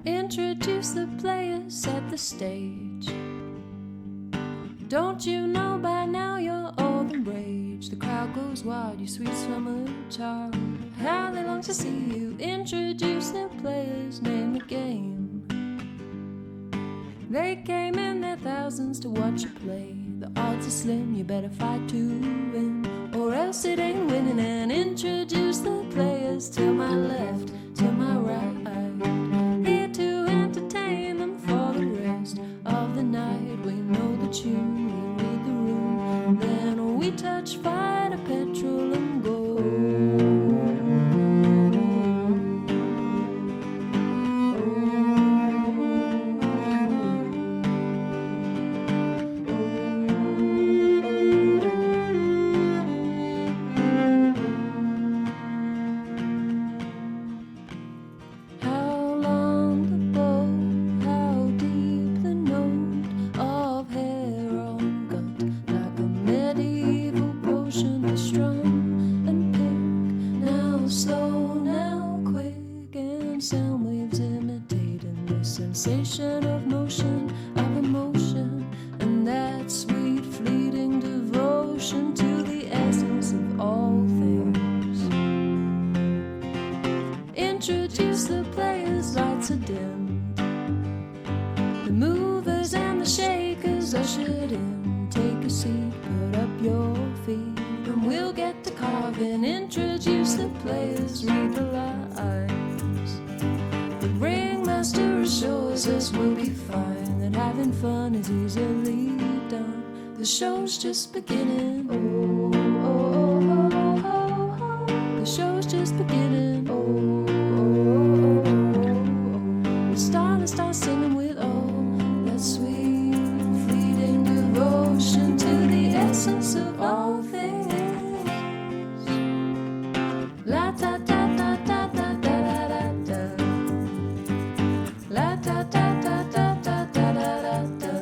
Introduce the players, set the stage. Don't you know by now you're all the rage? The crowd goes wild, you sweet summer child. How they long to see you. Introduce the players, name the game. They came in their thousands to watch you play. The odds are slim, you better fight to win, or else it ain't winning. And introduce the players to my left, to my right. Here to entertain them for the rest of the night. We know the tune, we read the room, then we touch fire to petrol and go. Sensation of motion, of emotion, and that sweet fleeting devotion to the essence of all things. Introduce the players, lights are dimmed. The movers and the shakers ushered in. Take a seat, put up your feet, and we'll get to carving. Introduce the players, read the lines. Ringmaster assures us we'll be fine, that having fun is easily done. The show's just beginning. Oh, oh, oh, oh, oh, oh. The show's just beginning. Oh, oh, oh, oh, oh. Let's start singing with all that sweet, fleeting devotion to the essence of all things. La ta ta ta ta ta ta da da da. La ta ta ta ta ta ta da da da.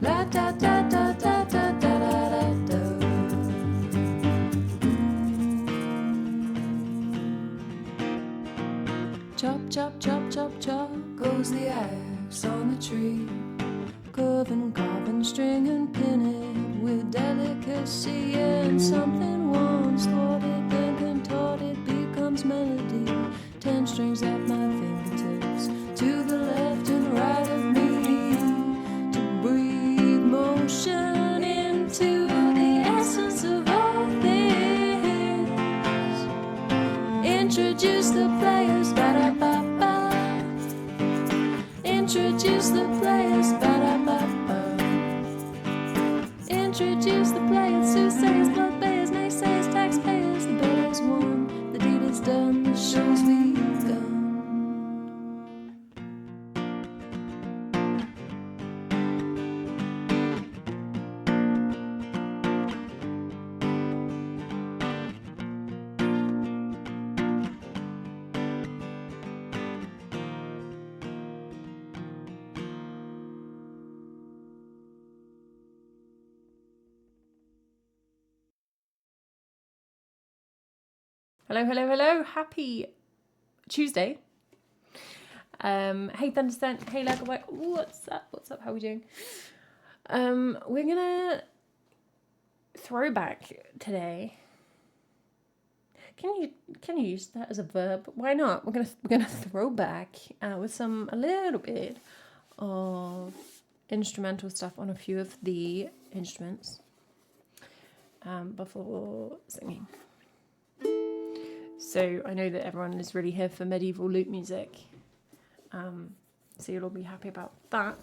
La ta ta ta ta ta ta da da da. Chop chop chop chop chop goes the axe on the tree. Carving string and pin it with delicacy, and something once thwarted, then contorted, becomes melody. 10 strings at my fingertips, to the left and right of me, to breathe motion into the essence of all things. Introduce the players, ba-da-ba-ba. Introduce the players, ba-da-ba-ba. Introduce the players, soothsayers, blood bayers, naysayers, taxpayers. The bet is won, the deed is done, the show's begun. Hello. Happy Tuesday. Hey Thunderstunt, hey Lagaway. What's up? How are we doing? We're gonna throwback today. Can you use that as a verb? Why not? We're gonna throw back with a little bit of instrumental stuff on a few of the instruments before singing. So I know that everyone is really here for medieval lute music, so you'll all be happy about that.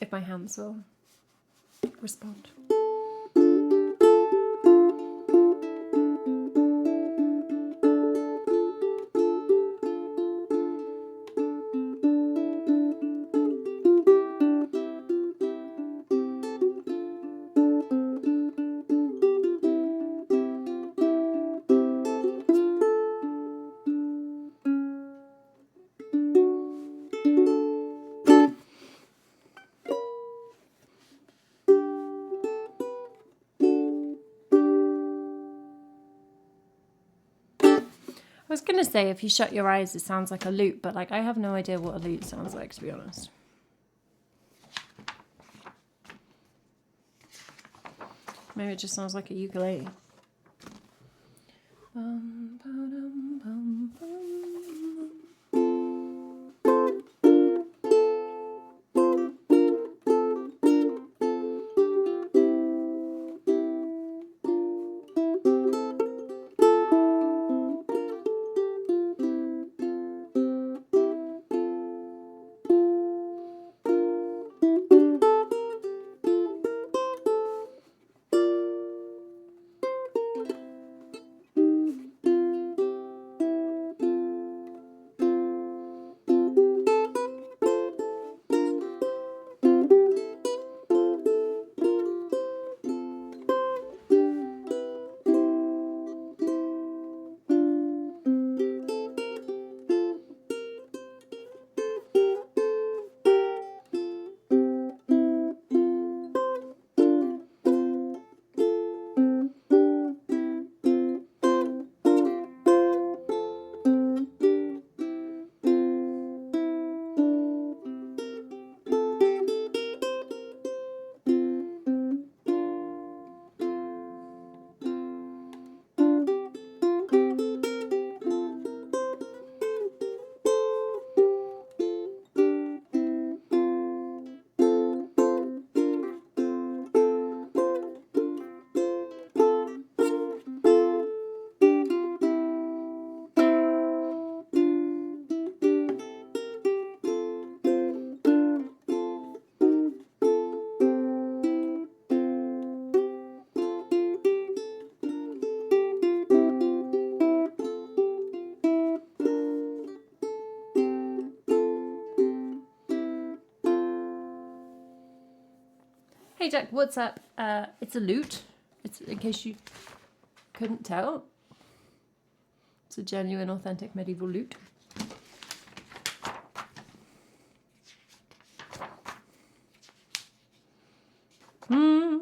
If my hands will respond. was gonna say if you shut your eyes, it sounds like a lute, but like I have no idea what a lute sounds like, to be honest. Maybe it just sounds like a ukulele. Bum, ba-dum, bum, bum. Hey Jack, what's up? It's a lute. It's in case you couldn't tell. It's a genuine, authentic medieval lute. Ooh.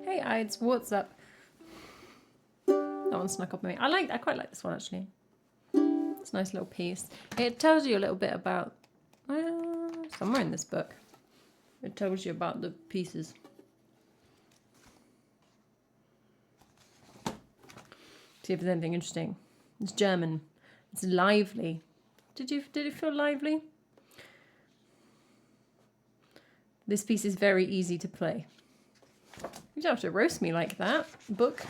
Hey Ides, what's up? That one snuck up on me. I quite like this one actually. It's a nice little piece. It tells you a little bit about somewhere in this book. It tells you about the pieces. See if there's anything interesting. It's German. It's lively. Did it feel lively? This piece is very easy to play. You don't have to roast me like that, book.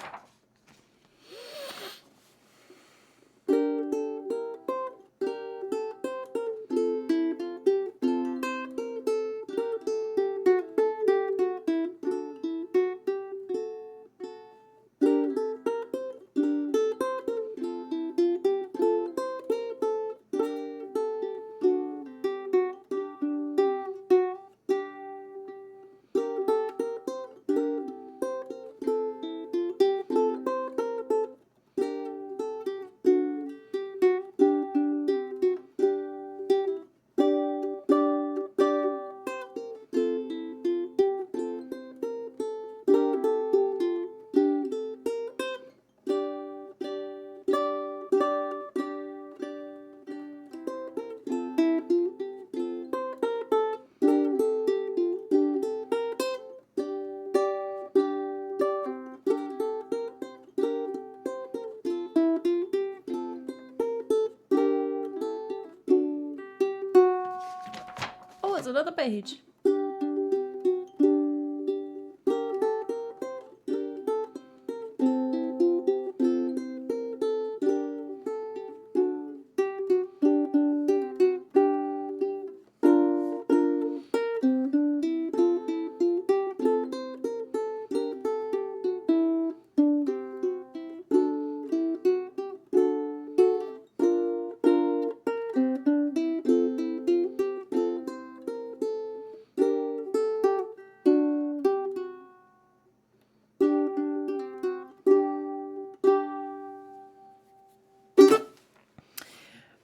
another page.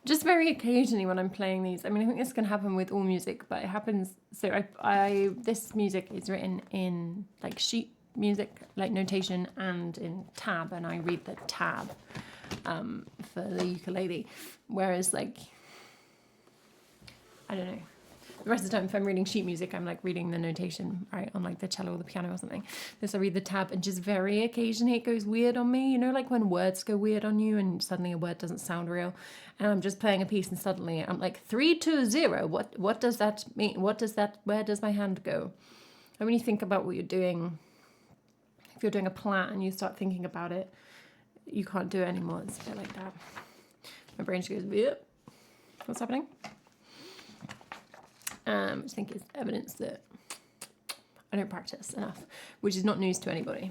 Just very occasionally when I'm playing these. I mean, I think this can happen with all music, but it happens. So this music is written in like sheet music, like notation, and in tab, and I read the tab for the ukulele. Whereas like, I don't know. The rest of the time, if I'm reading sheet music, I'm like reading the notation, right, on like the cello or the piano or something. This I read the tab, and just very occasionally it goes weird on me. You know, like when words go weird on you and suddenly a word doesn't sound real. And I'm just playing a piece and suddenly I'm like 3-2-0. What does that mean? Where does my hand go? And when you think about what you're doing, if you're doing a plan and you start thinking about it, you can't do it anymore. It's a bit like that. My brain just goes, yep. What's happening? I just think it's evidence that I don't practice enough, which is not news to anybody.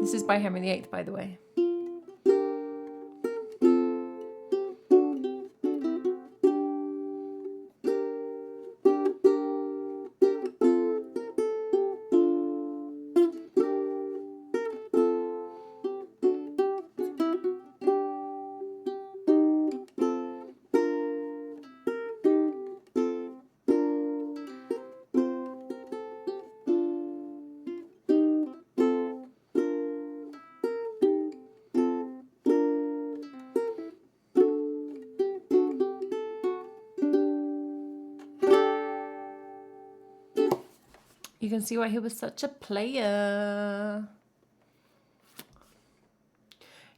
This is by Henry VIII, by the way. You can see why he was such a player.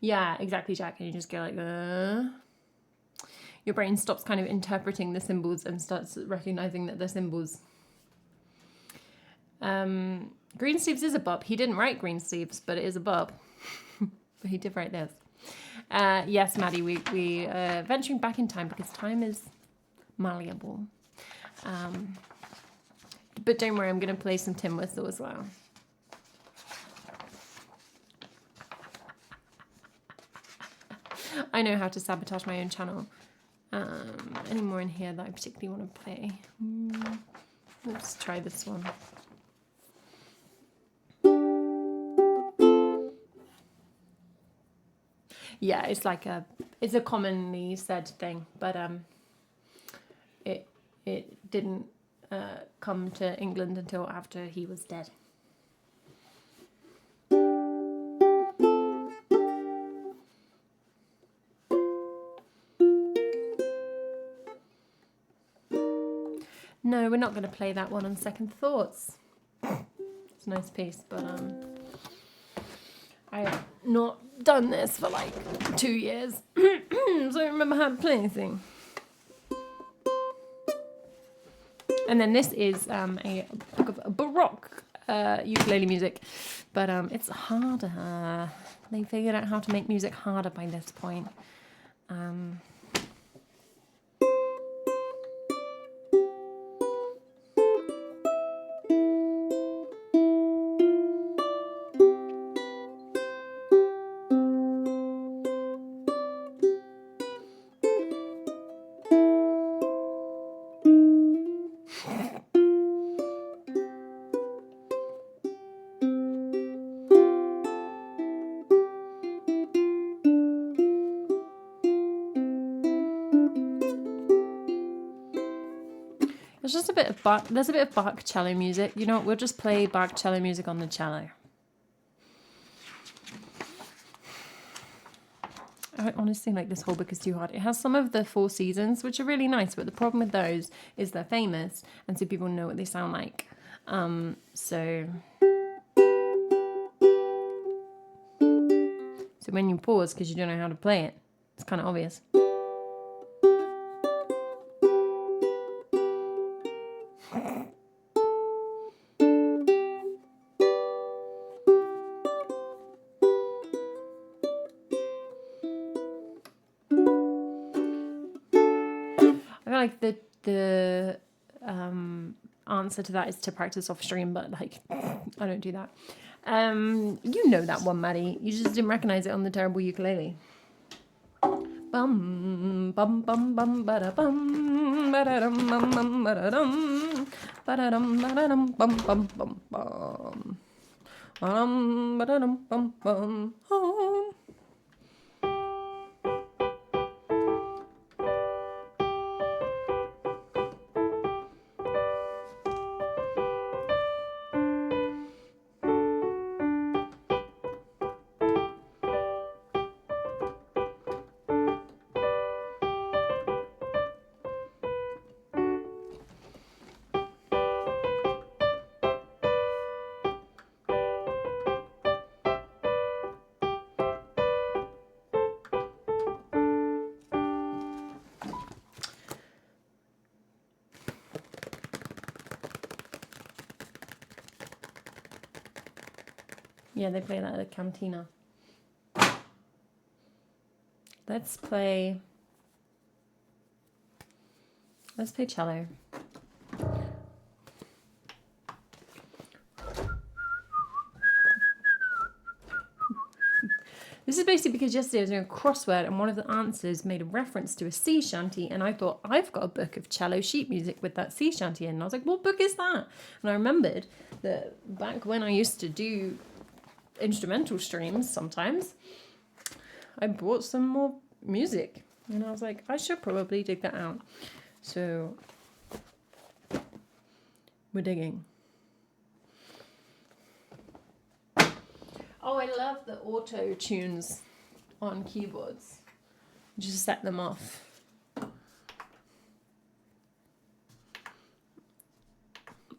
Yeah, exactly, Jack. And you just go like, Your brain stops kind of interpreting the symbols and starts recognizing that they're symbols. Greensleeves is a bop. He didn't write Greensleeves, but it is a bop. But he did write this. Yes, Maddie, we venturing back in time because time is malleable. But don't worry, I'm going to play some tin whistle as well. I know how to sabotage my own channel. Any more in here that I particularly want to play? Let's try this one. Yeah, it's like it's a commonly said thing, but it didn't come to England until after he was dead. No, we're not going to play that one on second thoughts. It's a nice piece, but I have not done this for like 2 years, so I don't remember how to play anything. And then this is a book of Baroque ukulele music, but it's harder. They figured out how to make music harder by this point. There's just a bit of there's a bit of Bach cello music. You know what? We'll just play Bach cello music on the cello. I honestly like this whole book is too hard. It has some of the Four Seasons, which are really nice, but the problem with those is they're famous, and so people know what they sound like. So when you pause because you don't know how to play it, It's kind of obvious. I feel like the answer to that is to practice off stream, but like I don't do that. You know that one, Maddie. You just didn't recognize it on the terrible ukulele. Bum bum bum bum ba da bum ba da dum bum bum ba da dum ba da dum bum bum bum bum ba da dum bum bum home. Yeah, they play that at a cantina. Let's play cello. This is basically because yesterday I was doing a crossword and one of the answers made a reference to a sea shanty, and I thought, I've got a book of cello sheet music with that sea shanty in. And I was like, what book is that? And I remembered that back when I used to do instrumental streams sometimes, I bought some more music. And I was like, I should probably dig that out. So we're digging. Oh, I love the auto tunes on keyboards. Just set them off.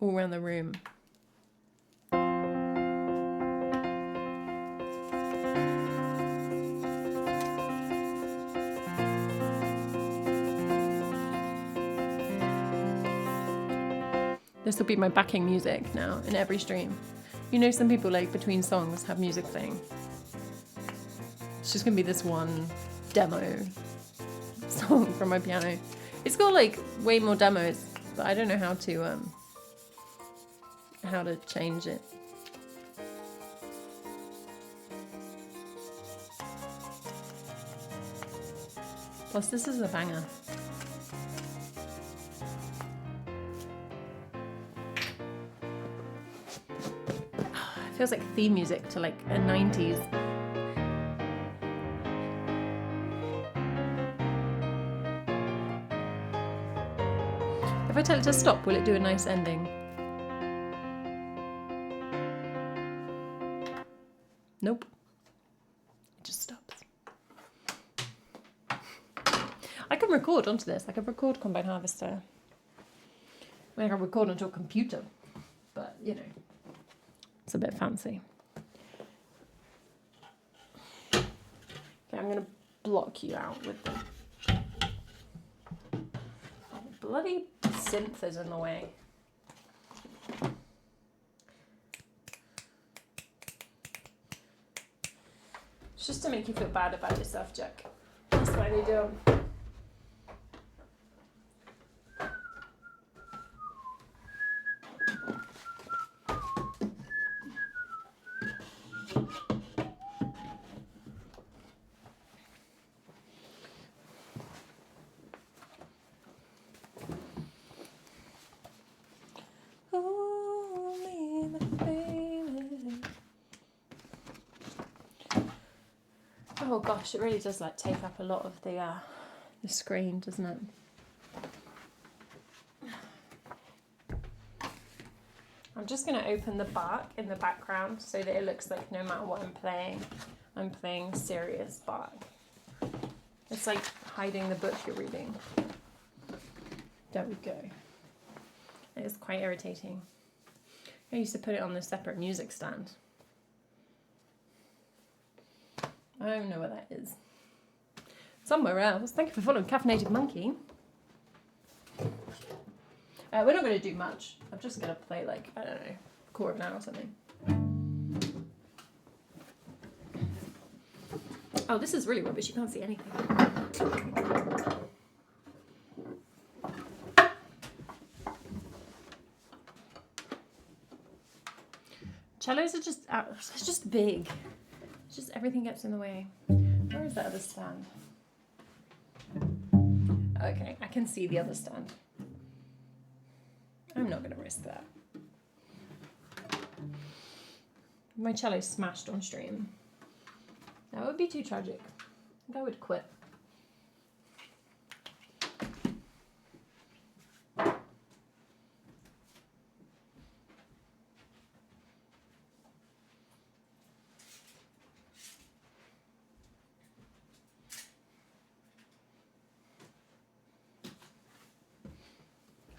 All around the room. This will be my backing music now in every stream. You know, some people like between songs have music playing. It's just gonna be this one demo song from my piano. It's got like way more demos, but I don't know how to change it. Plus, this is a banger. Feels like theme music to like a 90s. If I tell it to stop, will it do a nice ending? Nope. It just stops. I can record onto this. I can record Combine Harvester. I mean, I can record onto a computer, but you know. It's a bit fancy. Okay, I'm going to block you out with the bloody synth is in the way. It's just to make you feel bad about yourself, Jack. That's why they do. Oh gosh, it really does like take up a lot of the screen, doesn't it? I'm just going to open the bark in the background so that it looks like no matter what I'm playing serious bark. It's like hiding the book you're reading. There we go. It's quite irritating. I used to put it on the separate music stand. I don't know what that is. somewhere else. Thank you for following Caffeinated Monkey. We're not going to do much. I'm just going to play like, I don't know, a quarter of an hour or something. Oh, this is really rubbish. You can't see anything. Cellos are just, it's just big. It's just everything gets in the way. Where is that other stand? Okay, I can see the other stand. I'm not going to risk that. My cello's smashed on stream. That would be too tragic. I think I would quit.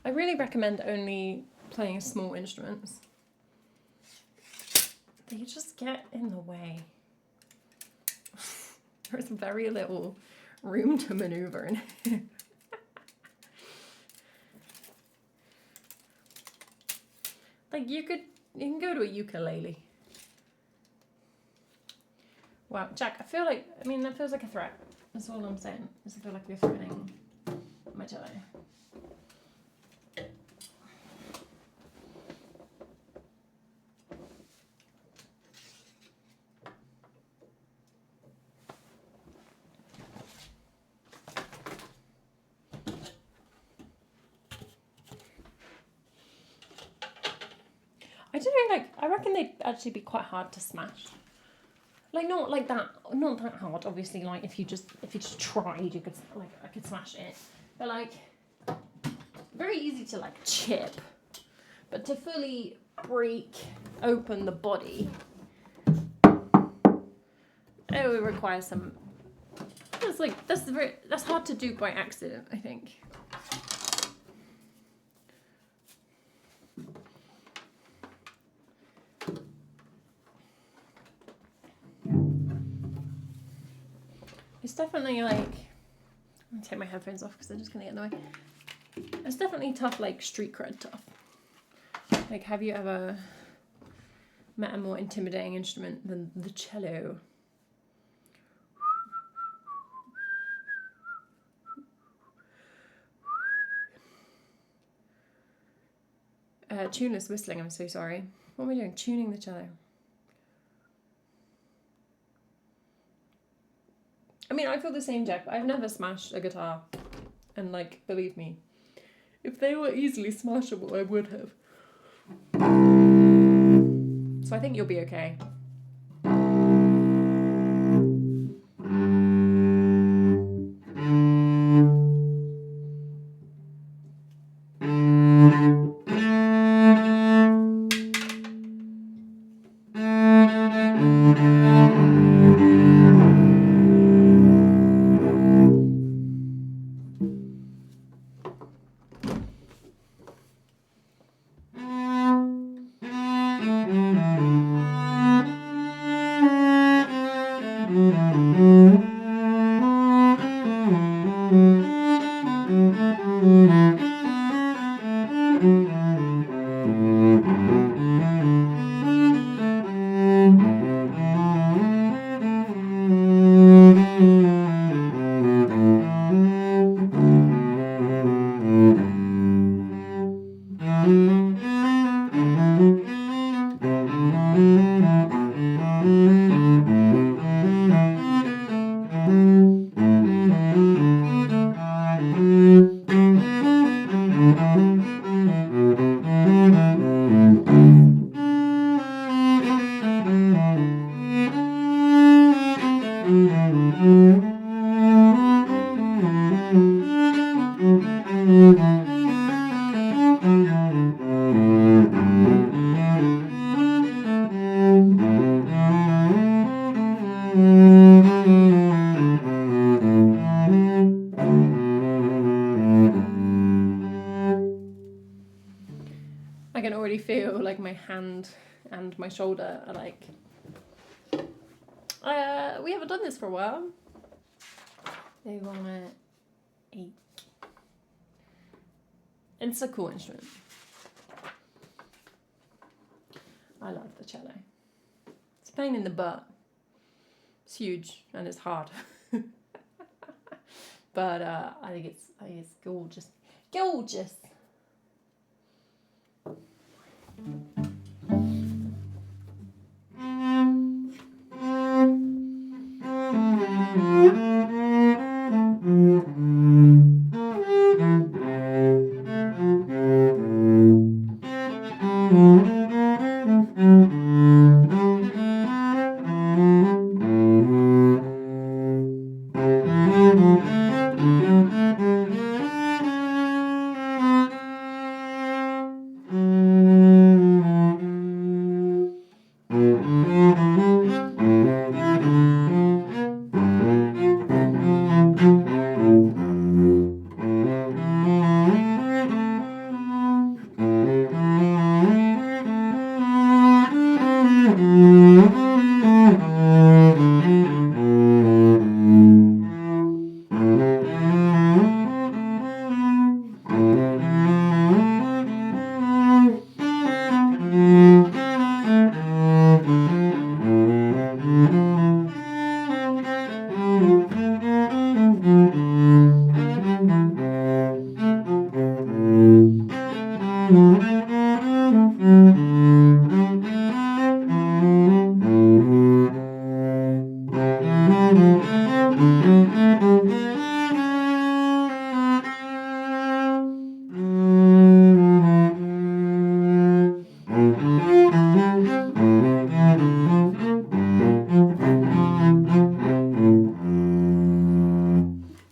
I really recommend only playing small instruments. They just get in the way. There's very little room to maneuver in here. Like you can go to a ukulele. Wow, Jack, that feels like a threat. That's all I'm saying. I feel like you're threatening my cello. I don't know, I reckon they'd actually be quite hard to smash. Like not that hard. Obviously, like if you just tried, you could I could smash it. But very easy to chip. But to fully break open the body, it would require some. That's hard to do by accident, I think. It's definitely I'm gonna take my headphones off because they're just gonna get in the way. It's definitely tough, street cred tough. Have you ever met a more intimidating instrument than the cello? Tuneless whistling, I'm so sorry. What am I doing? Tuning the cello. I mean, I feel the same, Jack. I've never smashed a guitar. And, believe me, if they were easily smashable, I would have. So I think you'll be okay. I can already feel my hand and my shoulder are we haven't done this for a while. They wanna ache. It's a cool instrument. I love the cello. It's a pain in the butt. It's huge and it's hard. But I think it's gorgeous. Gorgeous.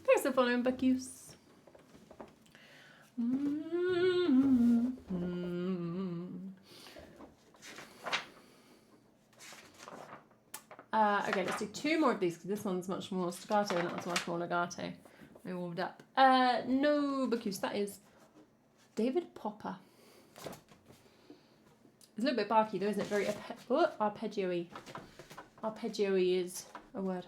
Thanks for following, Bacchus. Okay, let's do 2 more of these because this one's much more staccato and that's much more legato. I warmed up. No, Bacchus, that is David Popper. It's a little bit barky though, isn't it? Very arpeggio-y. Arpeggio-y is a word.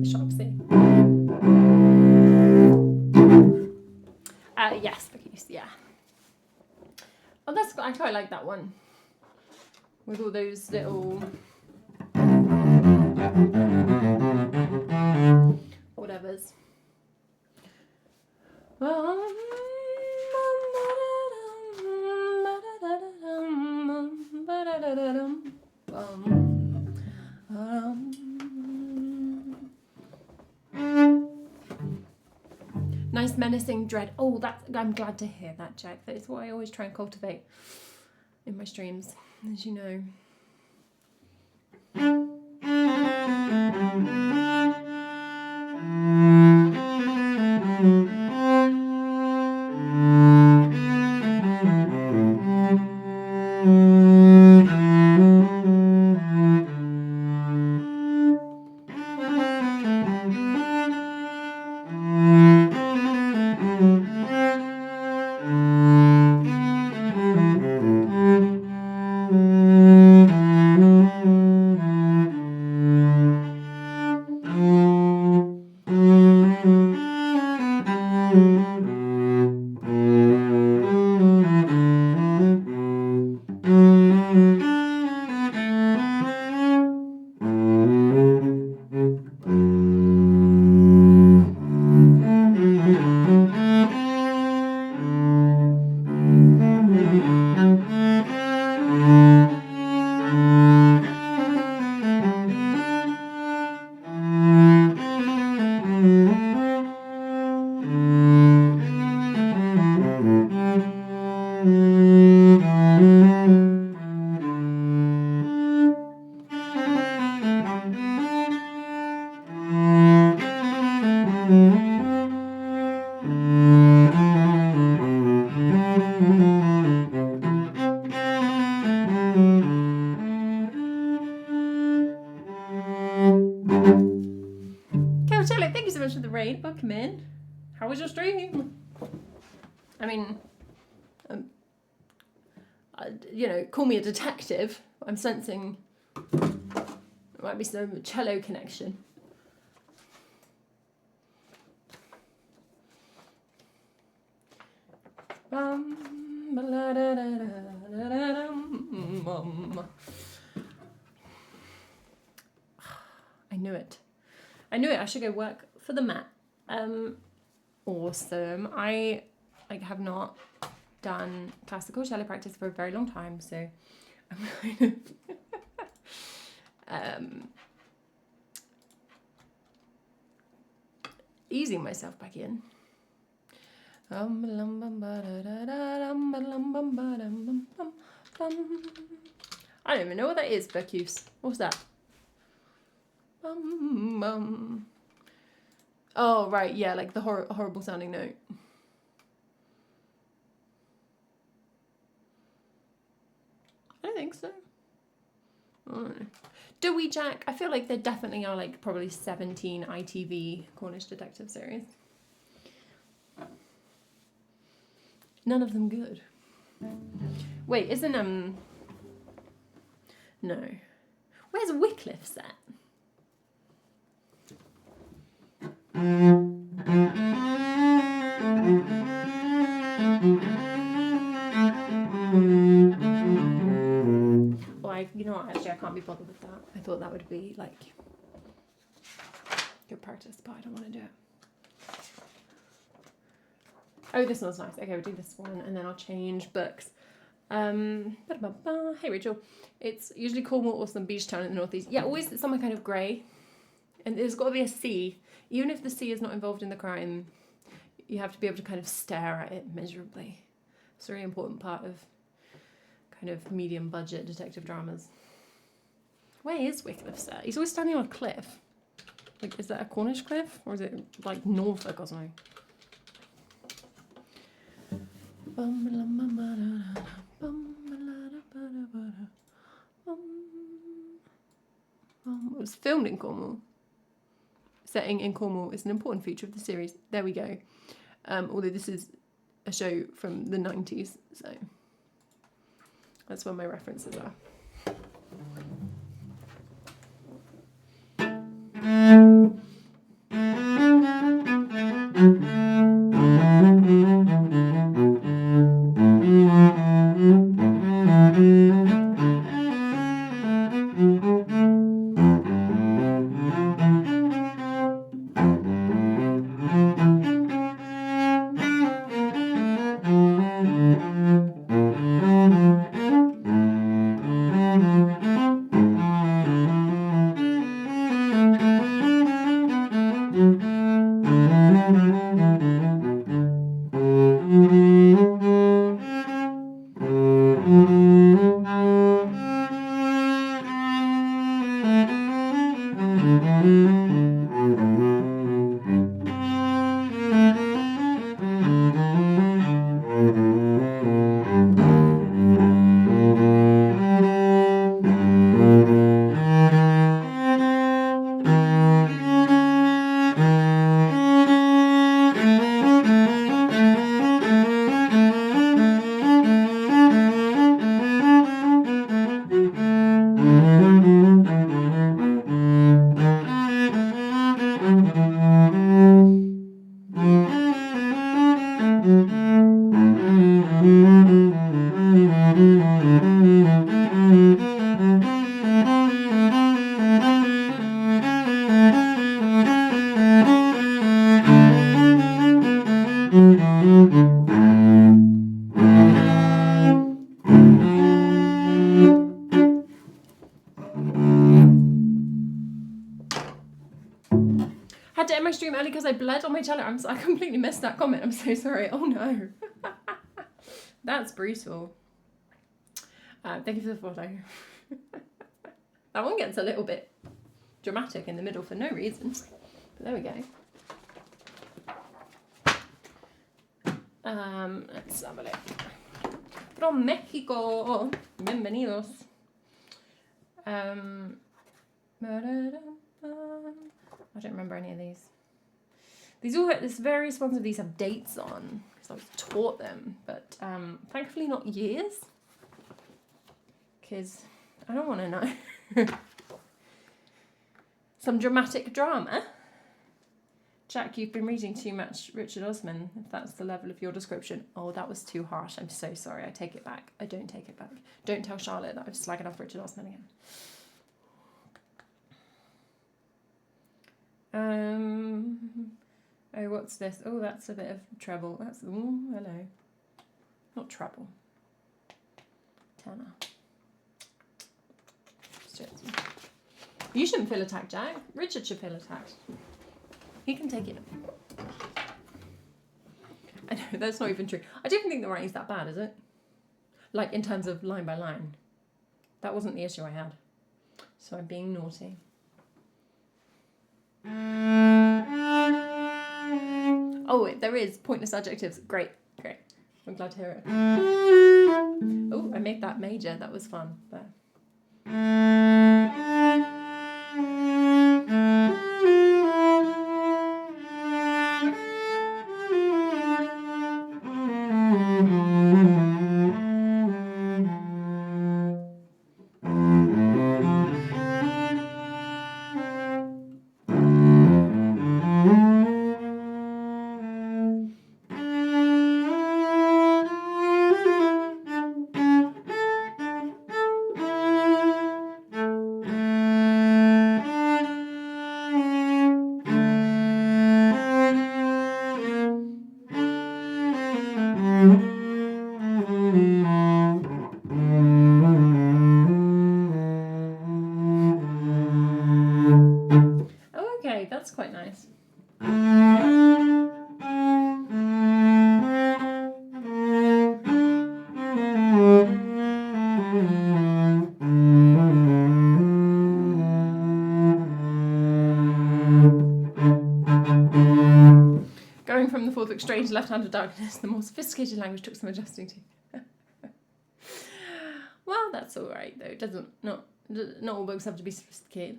Sharp C. Yes, Bacchus, yeah. Oh, I quite like that one. With all those little whatevers. Nice menacing dread. Oh, I'm glad to hear that, Jack. That is what I always try and cultivate in my streams, as you know. Celtic, thank you so much for the raid. Welcome in. How was your stream? I mean, you know, call me a detective. I'm sensing there might be some cello connection. I knew it. I knew it. I should go work for the Met. Awesome. I have not done classical cello practice for a very long time, so I'm kind of easing myself back in. I don't even know what that is, Bercuse. What's that? Oh, right, yeah, like the horrible sounding note. I don't think so. I don't know. Dewey Jack, I feel like there definitely are like probably 17 ITV Cornish detective series. None of them good. Wait, isn't no. Where's Wycliffe set? Well, you know what, actually I can't be bothered with that. I thought that would be like good practice, but I don't want to do it. Oh, this one's nice. Okay, we'll do this one and then I'll change books. Hey Rachel, it's usually Cornwall or some beach town in the northeast. Yeah, always somewhere kind of grey, and there's got to be a sea. Even if the sea is not involved in the crime, you have to be able to kind of stare at it miserably. It's a really important part of kind of medium budget detective dramas. Where is Wycliffe set? He's always standing on a cliff. Like, is that a Cornish cliff or is it like Norfolk or something? It was filmed in Cornwall. Setting in Cornwall is an important feature of the series. There we go. Although this is a show from the 90s, so that's where my references are. Had to end my stream early because I bled on my cello. I completely missed that comment. I'm so sorry. Oh no. That's brutal. Thank you for the photo. That one gets a little bit dramatic in the middle for no reason. But there we go. Let's have a look. From Mexico. Bienvenidos. I don't remember any of these. There's various ones of these have dates on because I was taught them, but thankfully not years, because I don't want to know. Some dramatic drama. Jack, you've been reading too much Richard Osman, if that's the level of your description. Oh, that was too harsh. I'm so sorry. I take it back. I don't take it back. Don't tell Charlotte that I've slagging off Richard Osman again. Oh, what's this? Oh, that's a bit of treble. That's, oh, hello. Not treble. Tenor. You shouldn't feel attacked, Jack. Richard should feel attacked. He can take it. I know, that's not even true. I don't even think the writing's that bad, is it? Like, in terms of line by line. That wasn't the issue I had. So I'm being naughty. Oh, there is pointless adjectives. Great, great. I'm glad to hear it. Oh, I made that major. That was fun. But... Oh, okay, that's quite nice. Going from the fourth book straight to Left Hand of Darkness, the more sophisticated language took some adjusting to. Well, that's all right though. Not all books have to be sophisticated.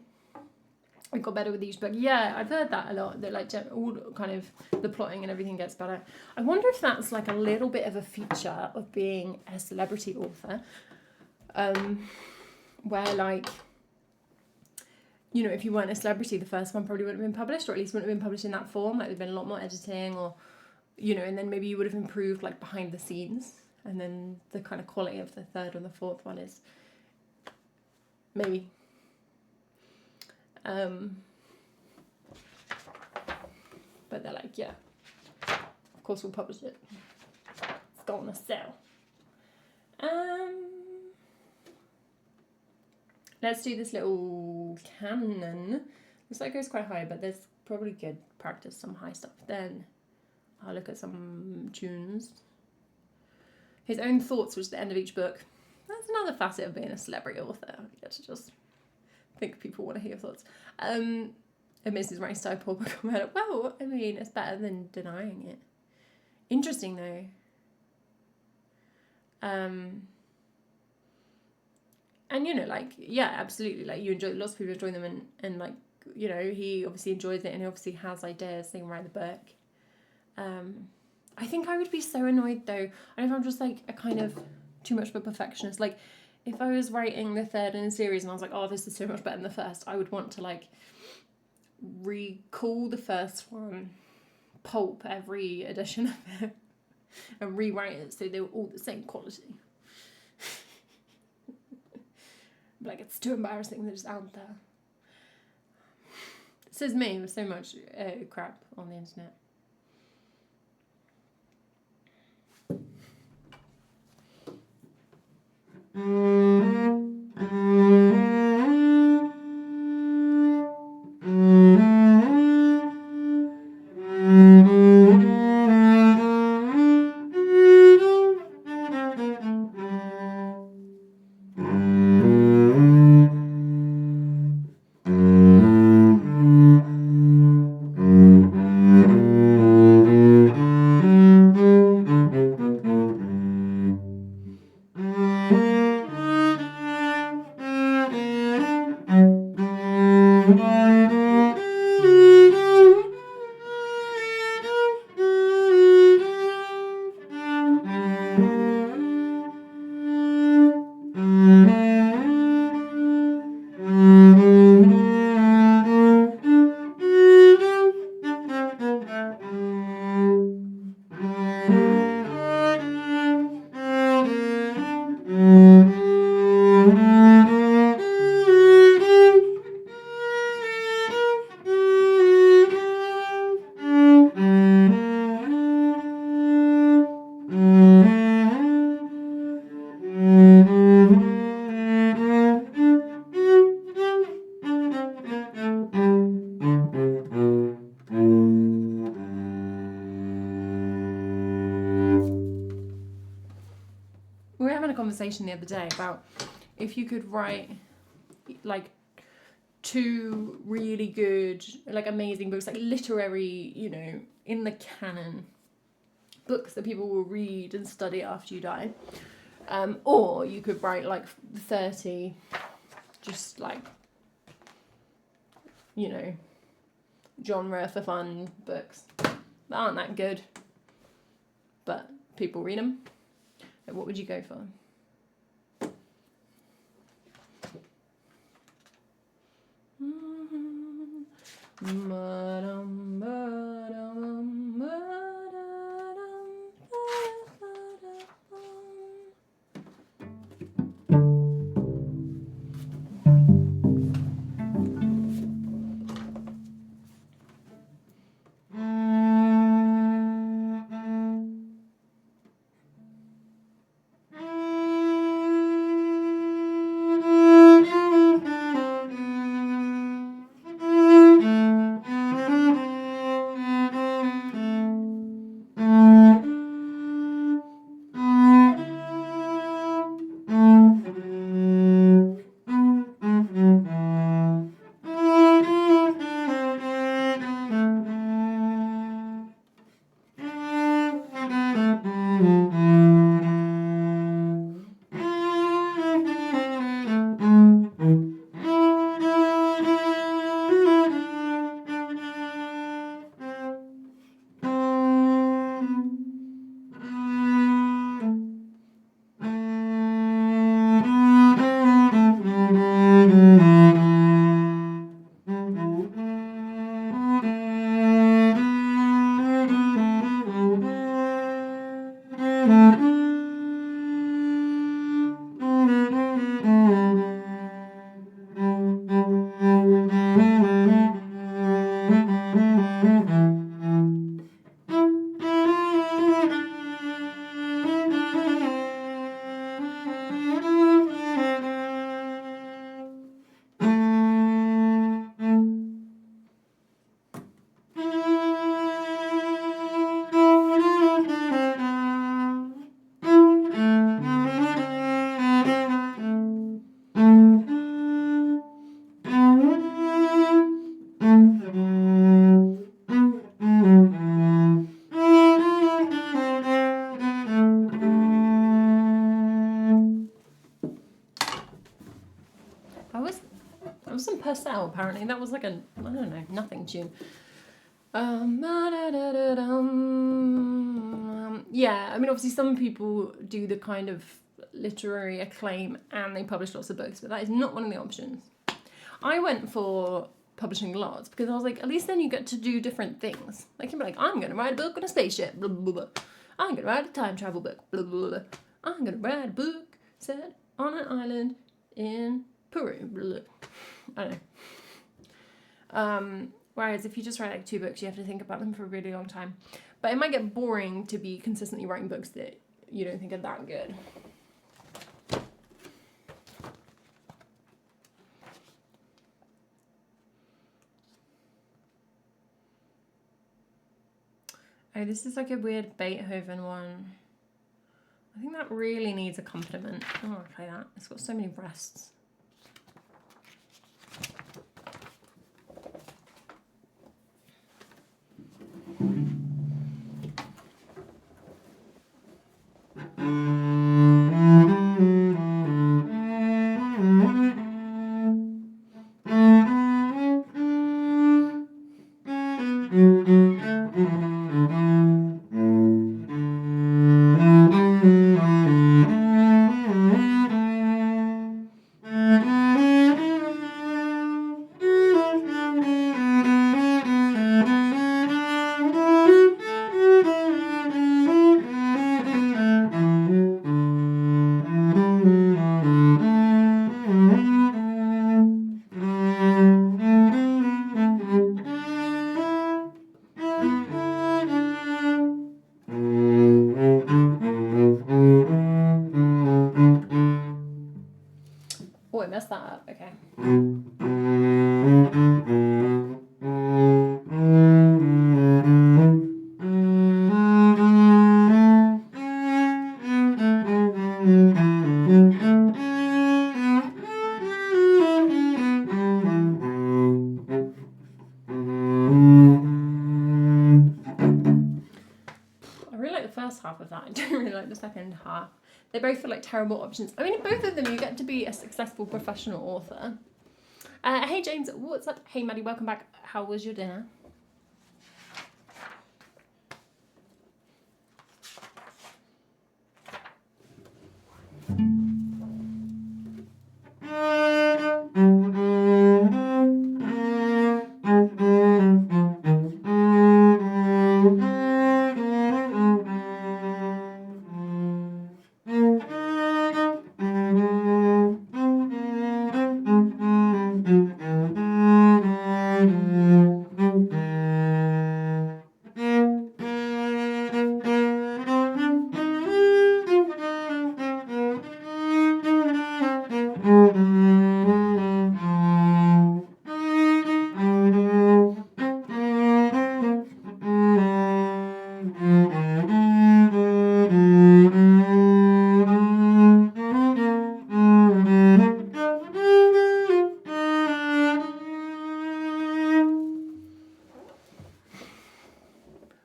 It got better with each book. Yeah, I've heard that a lot. That like all kind of the plotting and everything gets better. I wonder if that's like a little bit of a feature of being a celebrity author, where like, you know, if you weren't a celebrity, the first one probably wouldn't have been published, or at least wouldn't have been published in that form. Like there'd been a lot more editing, or you know, and then maybe you would have improved like behind the scenes, and then the kind of quality of the third and the fourth one is maybe. But they're like, yeah, of course we'll publish it. It's gonna sell. Let's do this little canon. Looks like it goes quite high, but there's probably good practice, some high stuff. Then I'll look at some tunes. His own thoughts, which is the end of each book. That's another facet of being a celebrity author. You get to just think people want to hear your thoughts. Amidst his writing style, Paul Book about it. Well, I mean, it's better than denying it. Interesting though. And you know, like, yeah, absolutely. Like you enjoy, lots of people enjoy them, and like, you know, he obviously enjoys it, and he obviously has ideas. They can write the book. I think I would be so annoyed though. I don't know if I'm just like a kind of too much of a perfectionist. Like, if I was writing the third in a series and I was like, oh, this is so much better than the first, I would want to like recall the first one, pulp every edition of it, and rewrite it so they were all the same quality. Like, it's too embarrassing that it's out there. This is me with so much crap on the internet. conversation the other day about if you could write like 2 really good, like amazing books, like literary, you know, in the canon, books that people will read and study after you die. Or you could write like 30 just like, you know, genre for fun books that aren't that good, but people read them. Like, what would you go for? That was some Purcell, apparently. That was like a, I don't know, nothing tune. Yeah, I mean, obviously some people do the kind of literary acclaim and they publish lots of books, but that is not one of the options. I went for publishing lots because I was like, at least then you get to do different things. Like, you'd be like, I'm going to write a book on a spaceship, blah, blah, blah. I'm going to write a time travel book, blah, blah, blah. I'm going to write a book set on an island in Peru, blah, blah. I don't know. Whereas if you just write like 2 books, you have to think about them for a really long time. But it might get boring to be consistently writing books that you don't think are that good. Oh, this is like a weird Beethoven one. I think that really needs accompaniment. I don't want to play that. It's got so many rests. half of that. I don't really like the second half. They both feel like terrible options. I mean, both of them, you get to be a successful professional author. Hey James, what's up? Hey Maddie, welcome back. How was your dinner?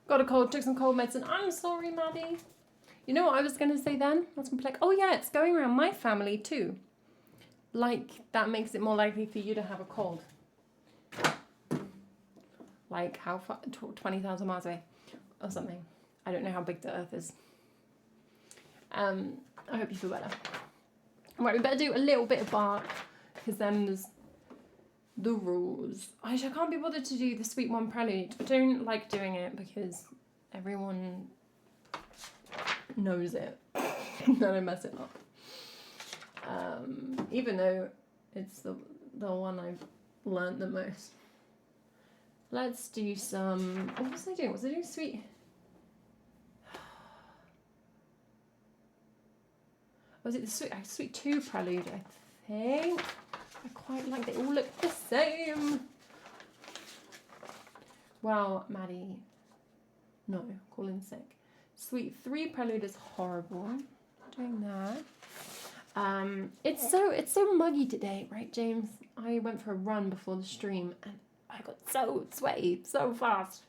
Got a cold, took some cold medicine. I'm sorry, Maddie. You know what I was going to say then? I was going to be like, oh yeah, it's going around my family too. Like, that makes it more likely for you to have a cold. Like, how far? 20,000 miles away or something. I don't know how big the earth is. I hope you feel better. Right, we better do a little bit of bark, because then there's the rules. I can't be bothered to do the Sweet One Prelude. I don't like doing it because everyone knows it. And I mess it up. Even though it's the one I've learned the most. Let's do some... What was I doing? Was I doing Sweet... Was it the Sweet 2 Prelude, I think? I quite like they all look the same. Well, Maddie, no, calling sick. Sweet 3 Prelude is horrible. Doing that. It's so muggy today, right, James? I went for a run before the stream and I got so sweaty so fast.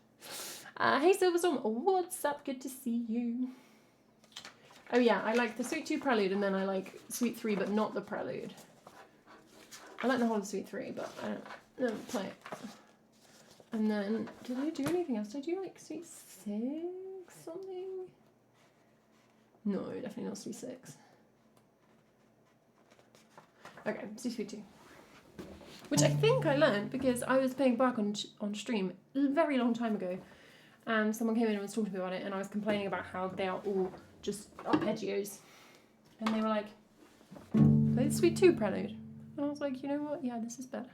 Hey Silverstorm, what's up? Good to see you. Oh yeah, I like the Sweet 2 Prelude and then I like Sweet 3 but not the Prelude. I like the whole of Sweet 3 but I don't play it. And then, did I do anything else? Did I do like Sweet 6 something? No, definitely not Sweet 6. Okay, Sweet 2. Which I think I learned because I was playing Bark on stream a very long time ago. And someone came in and was talking to me about it and I was complaining about how they are all just arpeggios. And they were like, play the Sweet 2 Prelude. And I was like, you know what? Yeah, this is better.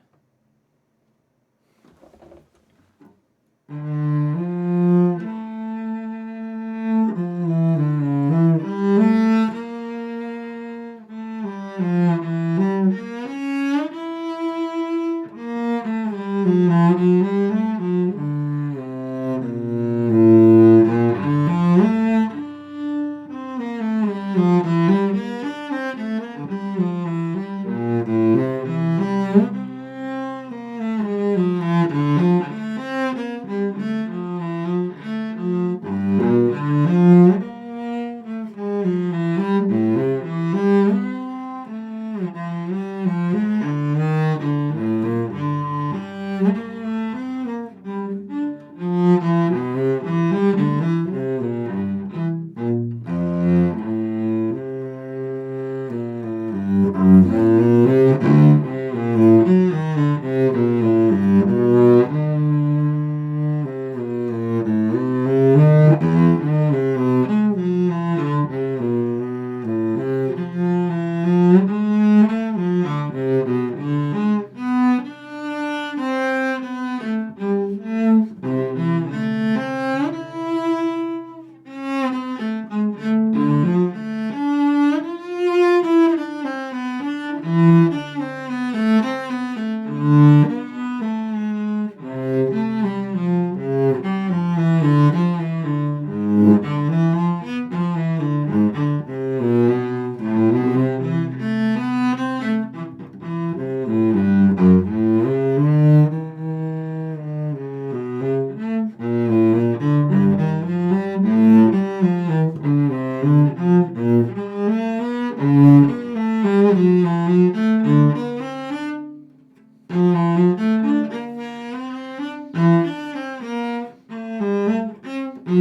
Why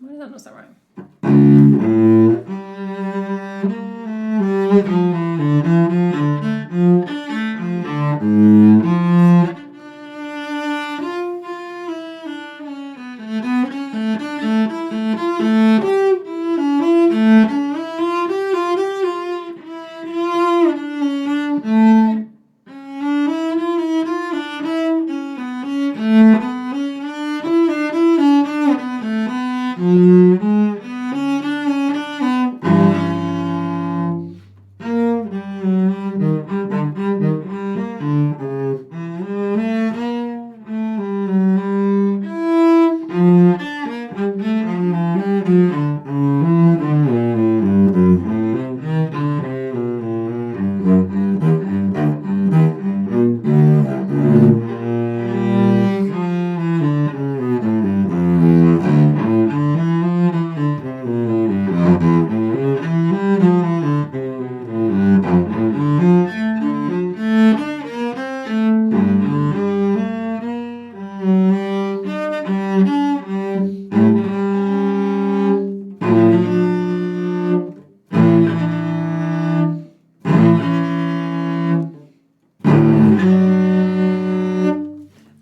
does that not sound right?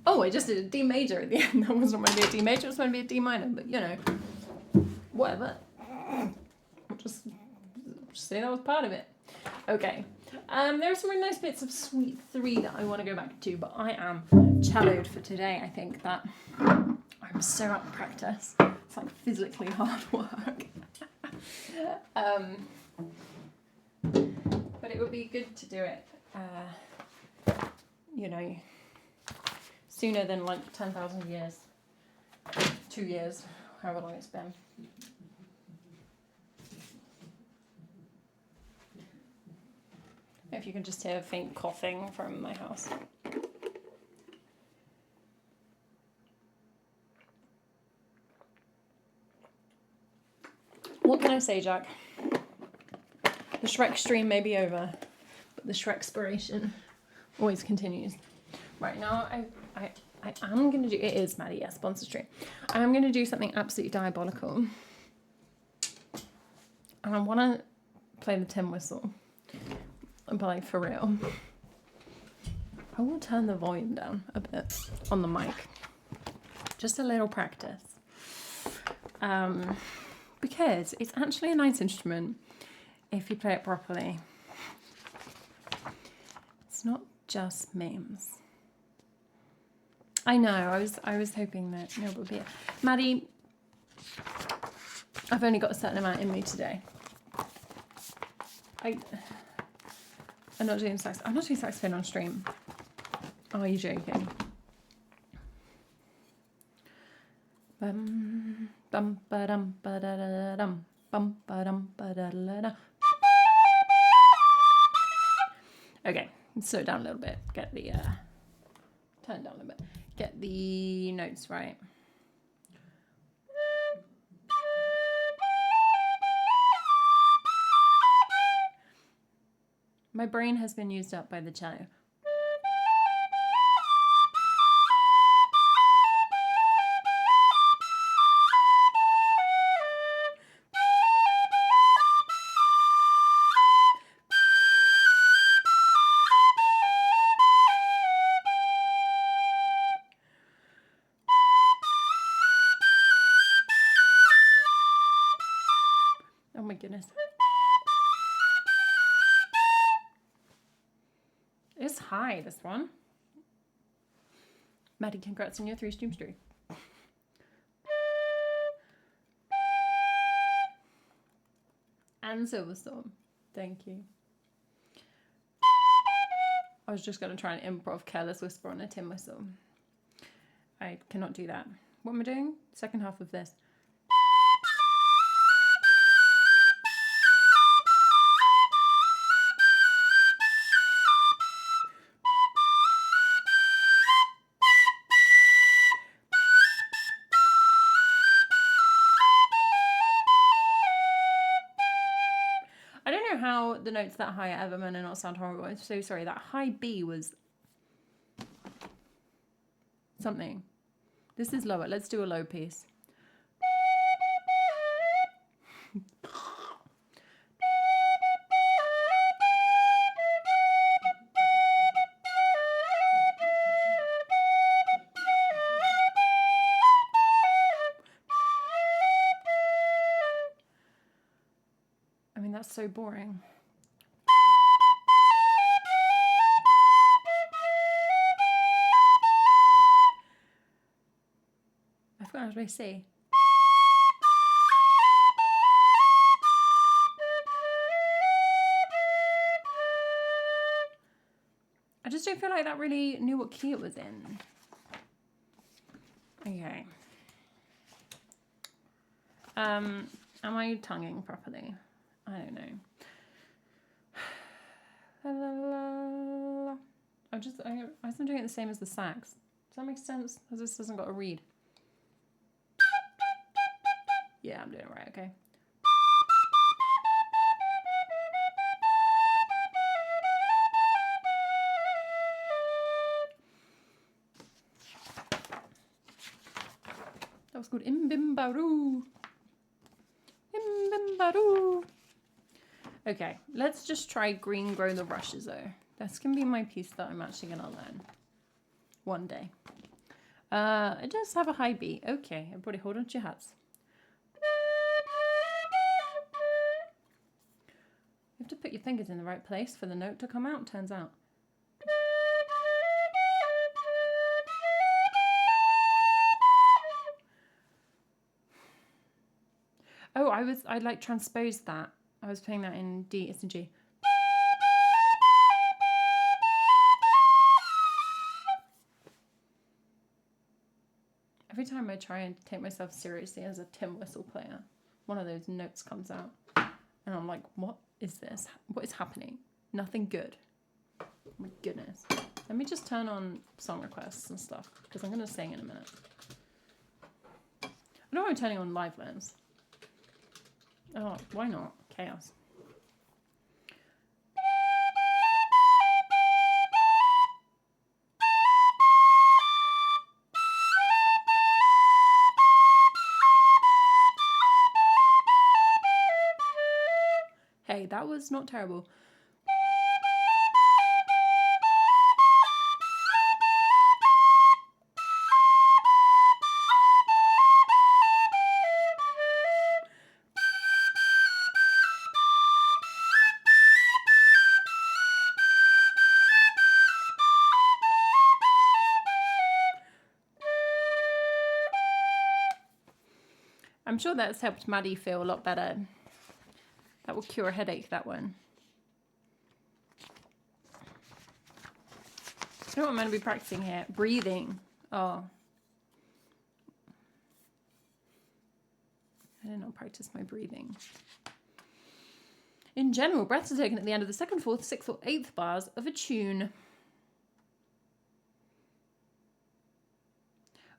Oh, I just did a D major at the end. That wasn't meant to be a D major, it was meant to be a D minor, but you know, whatever. I'll just say that was part of it. Okay. There are some really nice bits of Suite 3 that I want to go back to, but I am celloed for today. I think that I'm so out of practice. It's like physically hard work. But it would be good to do it, you know, sooner than like 10,000 years. 2 years, however long it's been. If you can just hear faint coughing from my house. What can I say, Jack? The Shrek stream may be over, but the Shrekspiration always continues. Right now, I am going to do... It is, Maddie, yes, sponsor stream. I am going to do something absolutely diabolical. And I want to play the tin whistle. But like, for real. I will turn the volume down a bit on the mic. Just a little practice. Because it's actually a nice instrument if you play it properly. It's not just memes. I know, I was hoping that no would be it. Maddie, I've only got a certain amount in me today. I'm not doing saxophone on stream. Oh, are you joking? Bum bum ba dum ba da da dum bum ba dum ba da da da. Okay, slow it down a little bit. Get the turn it down a little bit. Get the notes right. My brain has been used up by the cello. Oh my goodness. It's high, this one. Maddie, congrats on your 3-stream streak. And Silverstorm. Thank you. I was just going to try and improv Careless Whisper on a tin whistle. I cannot do that. What am I doing? Second half of this. I don't know how the notes that high at Everman and not sound horrible. I'm so sorry. That high B was something. This is lower. Let's do a low piece. I mean, that's so boring. I forgot how to play C. I just don't feel like that really knew what key it was in. Okay. Am I tonguing properly? I don't know. I guess I'm doing it the same as the sax. Does that make sense? Because this hasn't got a reed. Yeah, I'm doing it right, okay. That was good. Imbimbaru. Imbimbaru. Okay, let's just try Green Grow the Rushes though. That's going to be my piece that I'm actually going to learn one day. It does have a high B. Okay, everybody hold on to your hats. You have to put your fingers in the right place for the note to come out, turns out. Oh, I like transposed that. I was playing that in D, it's in G. Every time I try and take myself seriously as a tin whistle player, one of those notes comes out. And I'm like, what is this? What is happening? Nothing good. Oh my goodness. Let me just turn on song requests and stuff, because I'm going to sing in a minute. I don't know why I'm turning on live lens. Oh, why not? Chaos. Hey, that was not terrible. I'm sure that's helped Maddie feel a lot better. That will cure a headache, that one. You know what I'm going to be practicing here? Breathing. Oh. I did not practice my breathing. In general, breaths are taken at the end of the 2nd, 4th, 6th or 8th bars of a tune.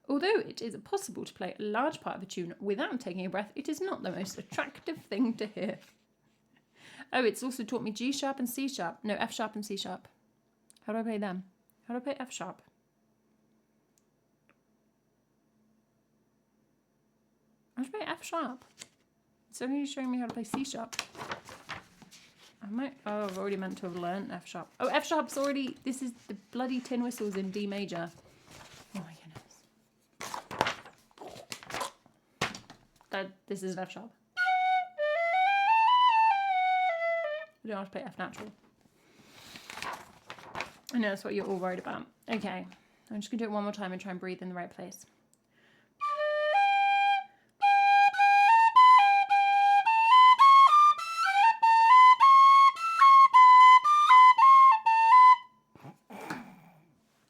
Although it is possible to play a large part of a tune without taking a breath, it is not the most attractive thing to hear. Oh, it's also taught me G sharp and C sharp. No, F sharp and C sharp. How do I play them? How do I play F sharp? How do I play F sharp? It's only showing me how to play C sharp. Oh, I've already meant to have learned F sharp. Oh, F sharp's already... This is the bloody tin whistles in D major. Oh my goodness. This is an F sharp. I don't have to play F natural. I know that's what you're all worried about. Okay. I'm just going to do it one more time and try and breathe in the right place.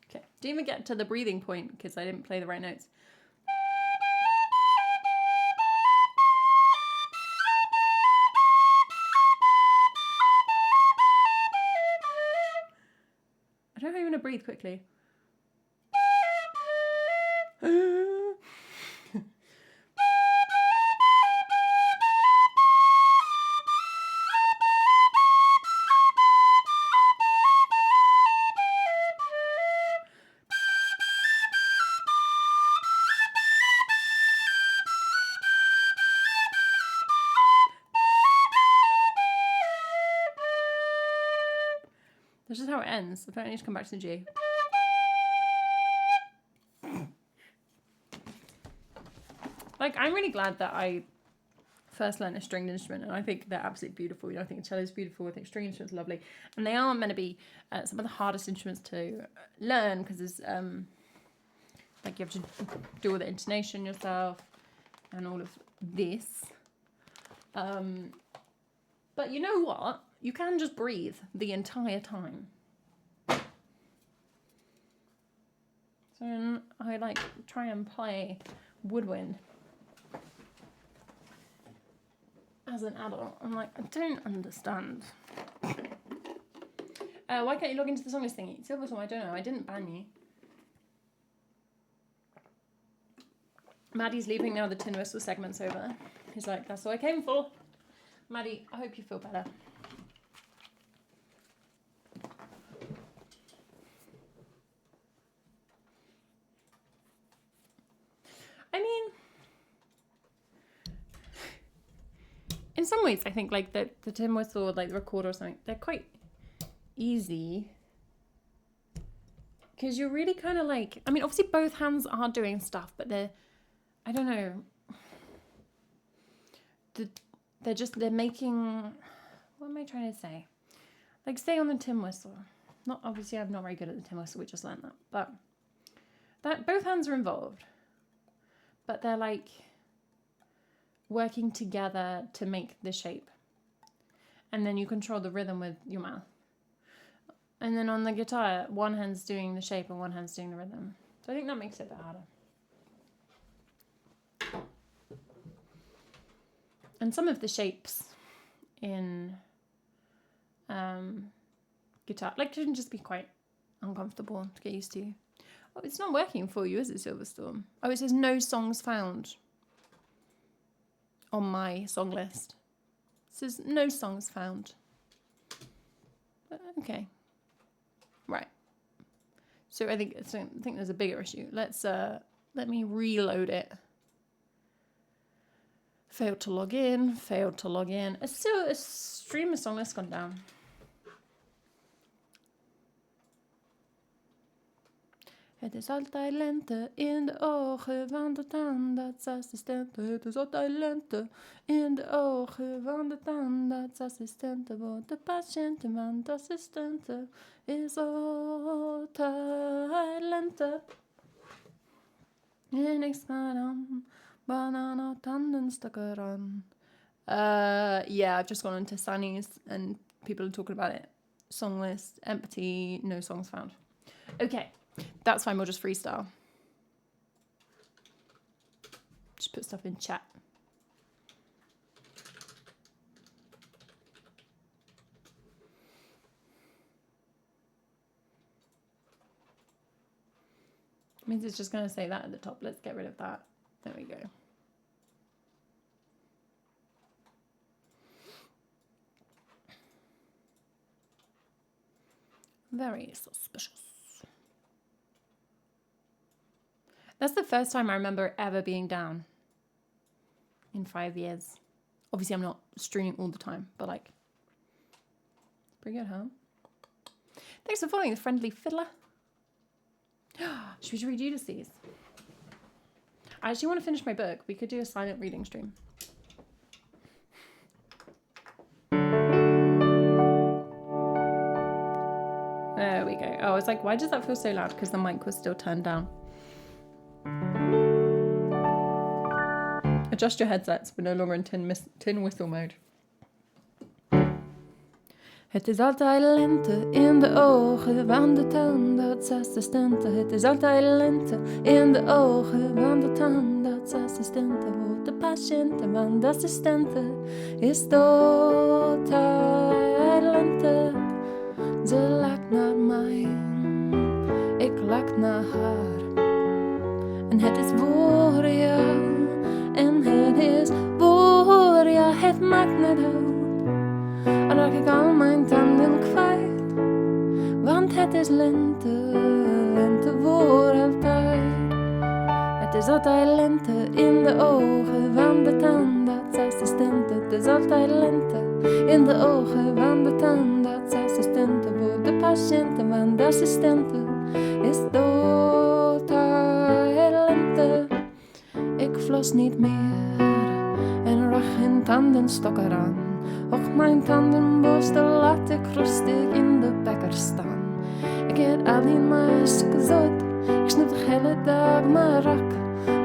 Okay, didn't even get to the breathing point because I didn't play the right notes. I don't know how you want to breathe quickly. That's just how it ends. I don't need to come back to the G. Like, I'm really glad that I first learned a stringed instrument, and I think they're absolutely beautiful. You know, I think cello is beautiful. I think string instruments are lovely, and they are meant to be some of the hardest instruments to learn because there's like you have to do all the intonation yourself and all of this. But you know what? You can just breathe the entire time. So when I like try and play woodwind as an adult, I'm like, I don't understand. Why can't you log into the song list thingy? Silverstorm, I don't know. I didn't ban you. Maddie's leaving now. The tin whistle segment's over. He's like, that's what I came for. Maddie, I hope you feel better. I mean, in some ways, I think like the tin whistle, or like the recorder or something, they're quite easy. Because you're really kind of like, I mean, obviously both hands are doing stuff, but they're, I don't know, they're making, what am I trying to say? Like, say on the tin whistle. Not, obviously I'm not very good at the tin whistle, we just learned that. But that both hands are involved. But they're like working together to make the shape. And then you control the rhythm with your mouth. And then on the guitar, one hand's doing the shape and one hand's doing the rhythm. So I think that makes it a bit harder. And some of the shapes in guitar, like, can just be quite uncomfortable to get used to. Oh, it's not working for you, is it, Silverstorm? Oh, it says no songs found on my song list. It says no songs found. Okay. Right. So I think there's a bigger issue. Let me reload it. Failed to log in. A streamer song list gone down. Het is altijd lente in de ogen van de tandartsassistenten. Het is altijd lente in de ogen van de tandartsassistenten. Want de patiënten van de assistenten is altijd lente. En ik sta dan bananentanden aan. Yeah, I've just gone into Sunny's and people are talking about it. Song list, empty, no songs found. Okay. That's fine, we'll just freestyle. Just put stuff in chat. Means it's just going to say that at the top. Let's get rid of that. There we go. Very suspicious. That's the first time I remember ever being down in 5 years. Obviously, I'm not streaming all the time, but like, pretty good, huh? Thanks for following the Friendly Fiddler. Should we read Ulysses? I actually want to finish my book. We could do a silent reading stream. There we go. I was like, why does that feel so loud? Because the mic was still turned down. Adjust your headsets. We're no longer in tin whistle mode. Het is altijd lente in de ogen van de tandartsassistenten. Het is altijd lente in de ogen van de tandartsassistenten. Voor de patiënten van de assistenten is het altijd lente. Ze lijkt naar mij, ik lijk naar haar. En het is voor jou, en het is voor jou. Het maakt niet uit. Al raak ik al mijn tanden kwijt, want het is lente, lente voor altijd. Het is altijd lente in de ogen van de tandartsassistenten. Het is altijd lente in de ogen van de tandartsassistenten. Voor de patiënten van de assistenten is het altijd lente. Ik flos niet meer en rach geen tandenstok eraan. Och, mijn tandenborstel laat ik rustig in de bekker staan. Ik eet alleen maar zout. Ik snoep de hele dag mijn rak.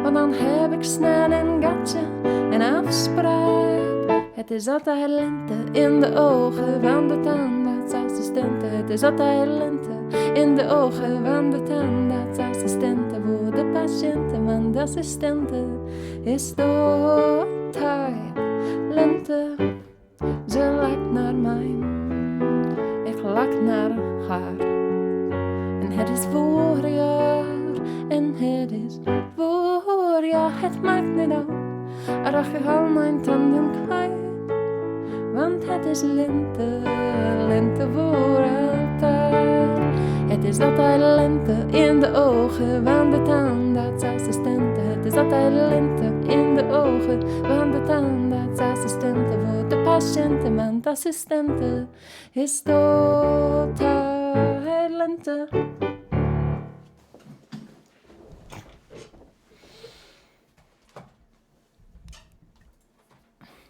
Want dan heb ik snel een gatje en afspraak. Het is altijd lente in de ogen van de tandartsassistenten. Het is altijd lente in de ogen van de tandartsassistenten. Voor de patiënten van de assistenten is het altijd lente. Ze lijkt naar mij, ik lijk naar haar. En het is voor jou, en het is voor jou. Het maakt niet uit, al raak ik al mijn tanden kwijt. Want het is lente, lente voor altijd. Het is altijd lente in de ogen van de tandartsassistenten. Het is altijd lente in de ogen van de tandartsassistenten. Voor de patiënten van de assistenten is het altijd lente.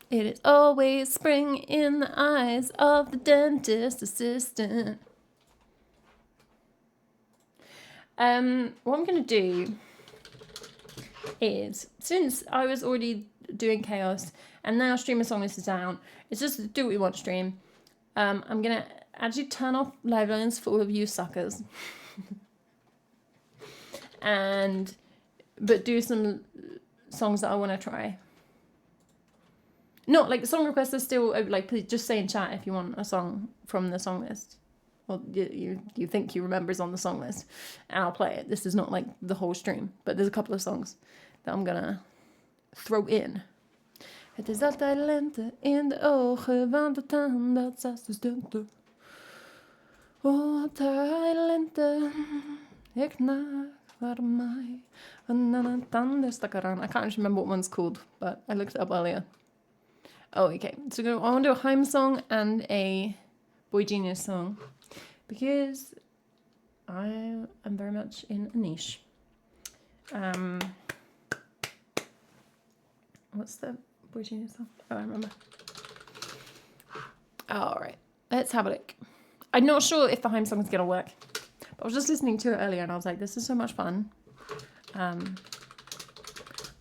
It is always spring in the eyes of the dentist assistant. What I'm going to do is, since I was already doing Chaos and now Stream of Songs is down, it's just do what you want stream. I'm going to actually turn off live lines for all of you suckers. But do some songs that I want to try. Not like song requests are still like, please just say in chat if you want a song from the song list. Well, you think you remember is on the song list, and I'll play it. This is not like the whole stream, but there's a couple of songs that I'm gonna throw in. Het is altijd lente in de ogen van de tandartsassistenten. Altijd lente, ik naar waar mij een tanden stak eraan. I can't remember what one's called, but I looked it up earlier. Oh, okay. So I want to do a home song and a Boy Genius song because I am very much in a niche. What's the Boy Genius song? Oh, I remember. All right, let's have a look. I'm not sure if the home song is going to work, but I was just listening to it earlier and I was like, this is so much fun. I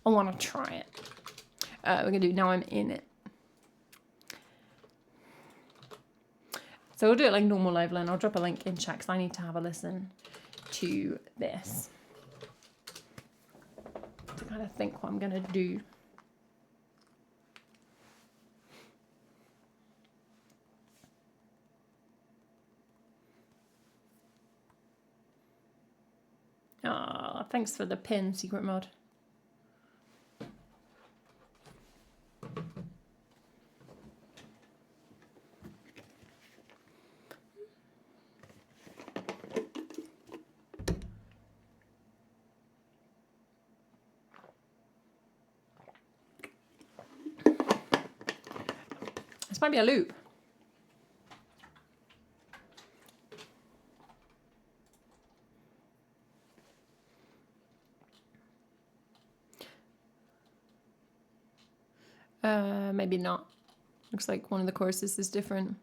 want to try it. We're going to do Now I'm In It. So we'll do it like normal live line. I'll drop a link in chat because I need to have a listen to this to kind of think what I'm going to do. Ah, thanks for the pin, Secret Mod. This might be a loop. Maybe not. Looks like one of the choruses is different.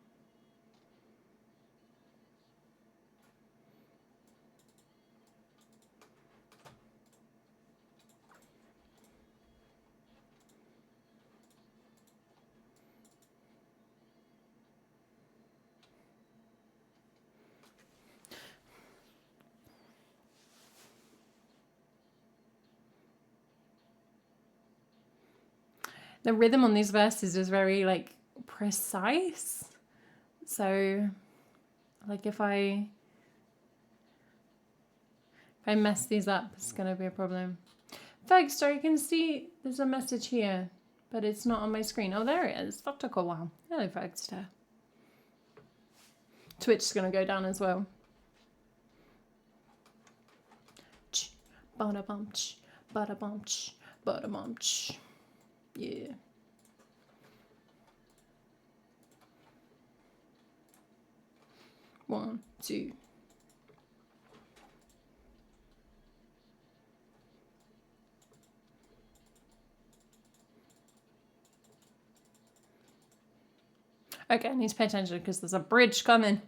the rhythm on these verses is very like precise. So like if I mess these up, it's gonna be a problem. Folks, I can see there's a message here, but it's not on my screen. Oh, there it is. That took a while. Hello, folks. Twitch's gonna go down as well. Bada-bum, bada-bum, bada-bum. Yeah. One, two. Okay, I need to pay attention because there's a bridge coming.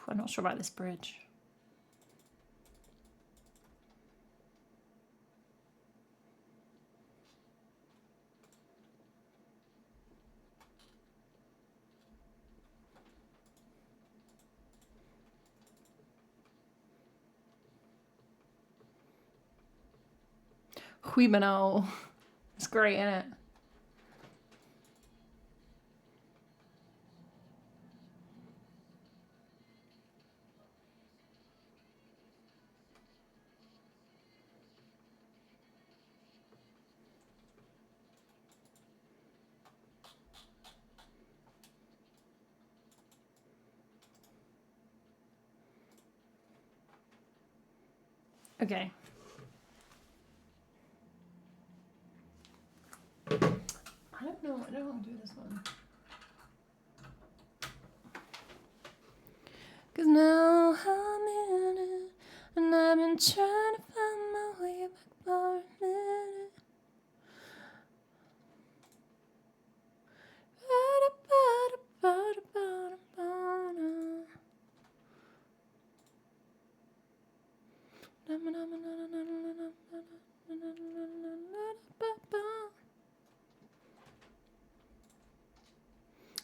I'm not sure about this bridge. Huimanal. It's great, isn't it? Okay. I don't know. I don't want to do this one. Cause now I'm in it, and I've been trying to find my way back for a minute.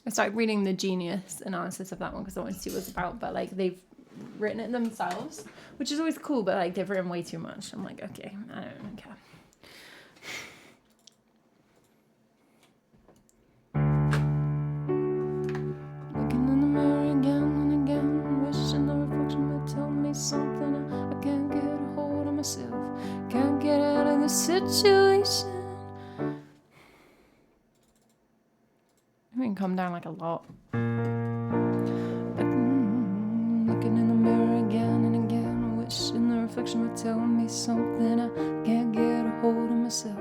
I started reading the Genius analysis of that one because I wanted to see what it was about, but like they've written it themselves, which is always cool, but like they've written way too much. I'm like, okay, I don't care. Looking in the mirror again and again, wishing the reflection would tell me something. I can't get a hold of myself, can't get out of this situation. I can come down like a lot. Looking in the mirror again and again, wishing the reflection would tell me something. I can't get a hold of myself,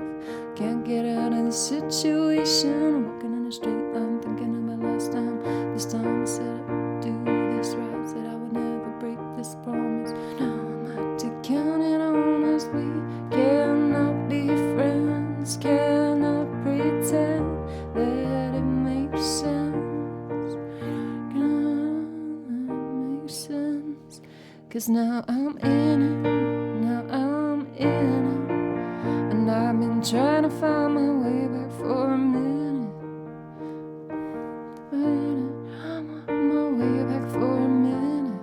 can't get out of this situation. Walking in a straight line, thinking of my last time. This time I said I'd do this right, said I would never break this promise. Now I'm out to count it honestly. Cannot be friends, cannot pretend that it makes sense. Cannot make sense. Cause now I'm in it, now I'm in it, and I've been trying to find my way back for a minute. I'm on my way back for a minute.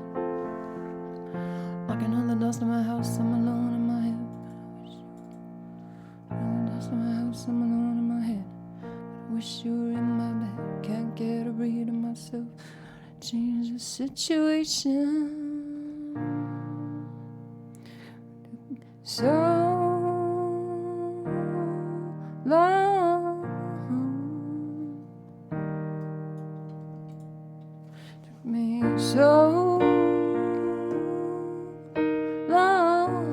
Knocking on the dust of my house, I'm alone in my head. Knocking on the dust of my house, I'm alone in my head. I wish you were in my bed, can't get a read of myself. Change the situation. So long. Took me so long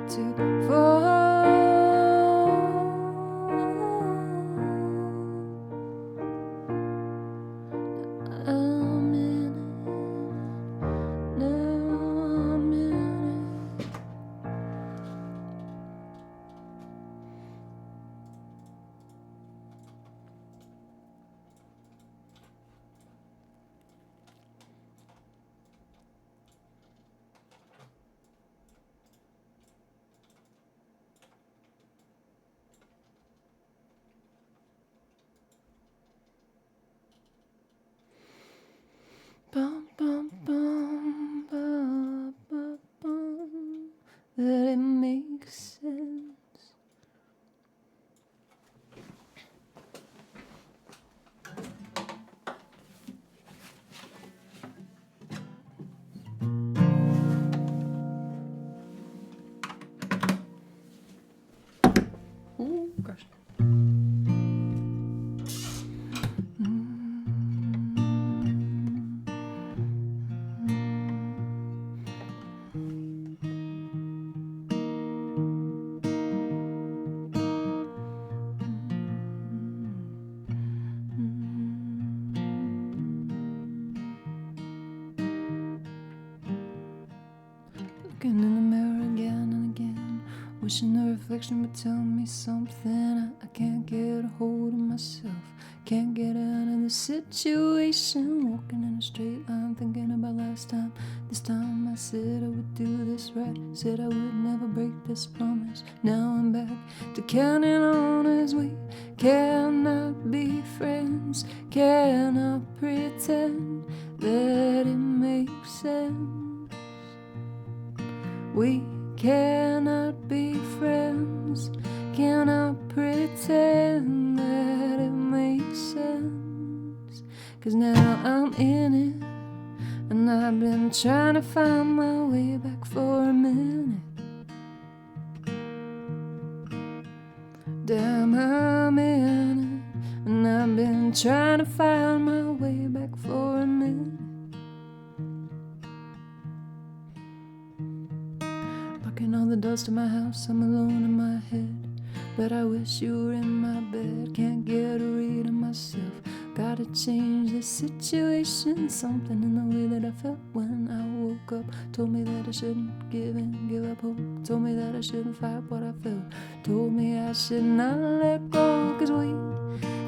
to fall. gosh. Looking in the mirror again and again, wishing the reflection would tell me something. I can't get a hold of myself, can't get out of the situation. Walking in a straight line, thinking about last time. This time I said I would do this right, said I would never break this promise. Now I'm back to counting on as we cannot be friends, cannot pretend that it makes sense. We cannot be friends, cannot pretend that it makes sense. 'Cause now I'm in it, and I've been trying to find my way back for a minute. Damn, I'm in it, and I've been trying to find my way back for a minute. Locking all the doors to my house, I'm alone in my head, but I wish you were in my bed. Can't get a read of myself, gotta change the situation. Something in the way that I felt when I woke up told me that I shouldn't give in, give up hope. Told me that I shouldn't fight what I felt, told me I should not let go. 'Cause we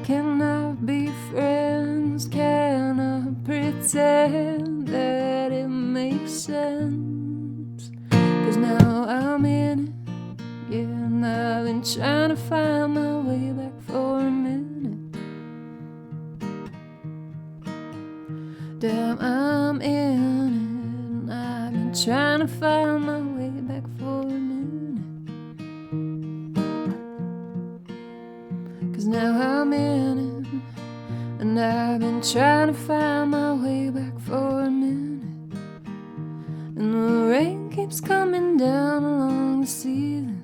cannot be friends, cannot pretend that it makes sense. 'Cause now I'm in it, yeah, and I've been trying to find my way back for a minute. Damn, I'm in it, and I've been trying to find my way back for a minute. 'Cause now I'm in it, and I've been trying to find my way back for a minute. And the rain keeps coming down along the ceiling,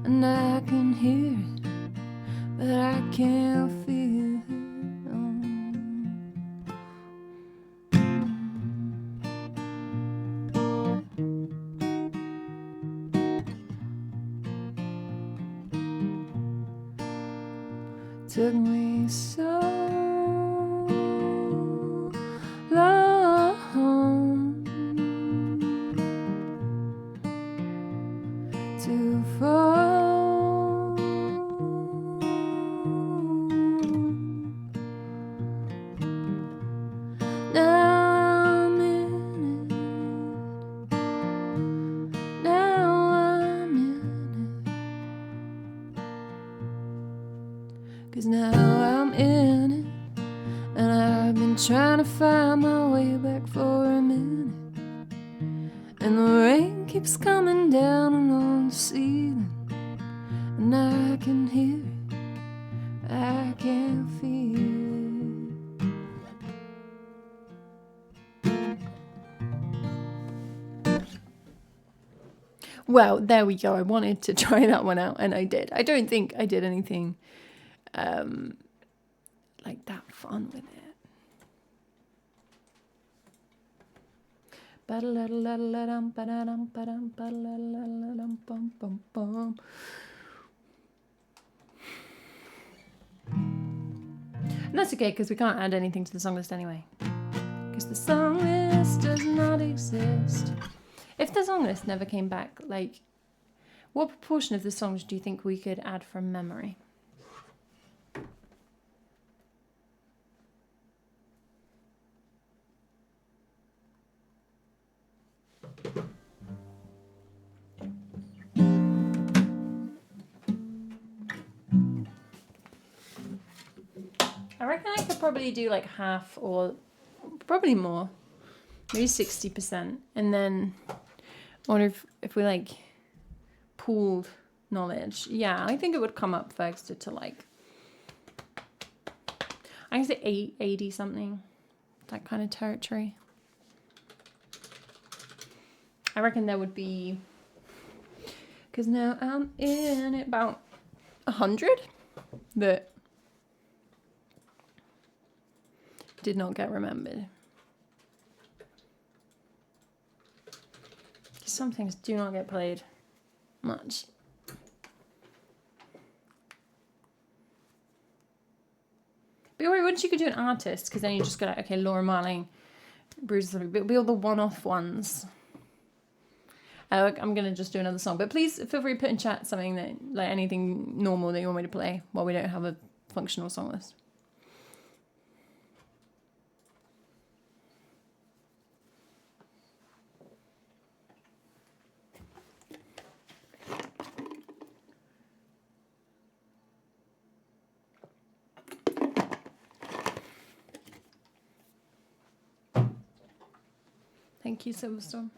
and I can hear it, but I can't feel it. Took me so long to fall. Now I'm in it, now I'm in it. 'Cause now I'm in it, and I've been trying to find my way back for a minute. And the rain keeps coming down along the ceiling, and I can hear it, I can feel it. Well, there we go. I wanted to try that one out, and I did. I don't think I did anything like that fun with it. And that's okay, because we can't add anything to the song list anyway, because the song list does not exist. If the song list never came back, like, what proportion of the songs do you think we could add from memory? I reckon I could probably do like half, or probably more, maybe 60%. And then I wonder if we like pooled knowledge. Yeah, I think it would come up faster to like, I can say 80 something, that kind of territory. I reckon there would be, because now I'm in it, about 100 that did not get remembered. Some things do not get played much. But once you could do an artist, because then you just go like, okay, Laura Marling, Bruce, but it'll be all the one-off ones. I'm gonna just do another song, but please feel free to put in chat something that, like anything normal that you want me to play while we don't have a functional song list. Thank you, Silverstorm.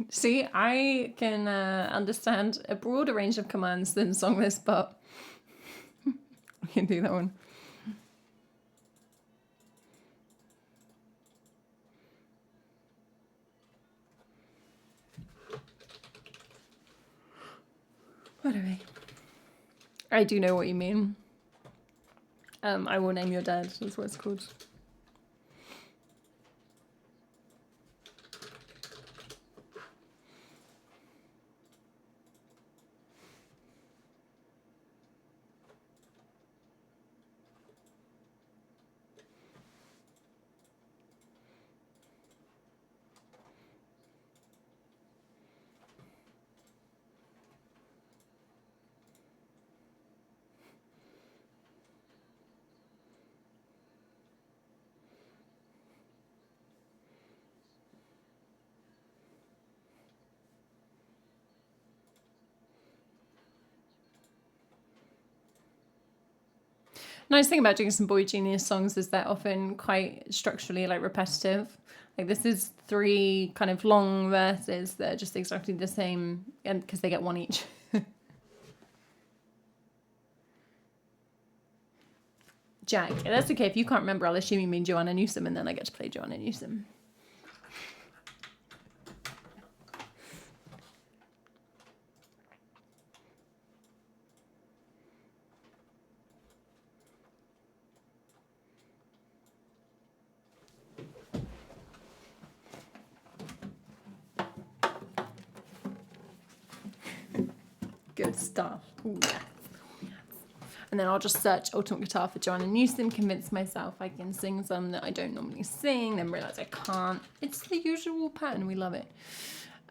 See, I can understand a broader range of commands than song list, but we can do that one. What are we? I do know what you mean. I will name your dad. That's what it's called. Nice thing about doing some Boy Genius songs is they're often quite structurally like repetitive. Like this is 3 kind of long verses that are just exactly the same, and because they get 1 each. Jack, that's okay. If you can't remember, I'll assume you mean Joanna Newsom, and then I get to play Joanna Newsom. Good stuff. Ooh, yeah. And then I'll just search ultimate guitar for Joanna Newsom, convince myself I can sing some that I don't normally sing, then realize I can't. It's the usual pattern. We love it.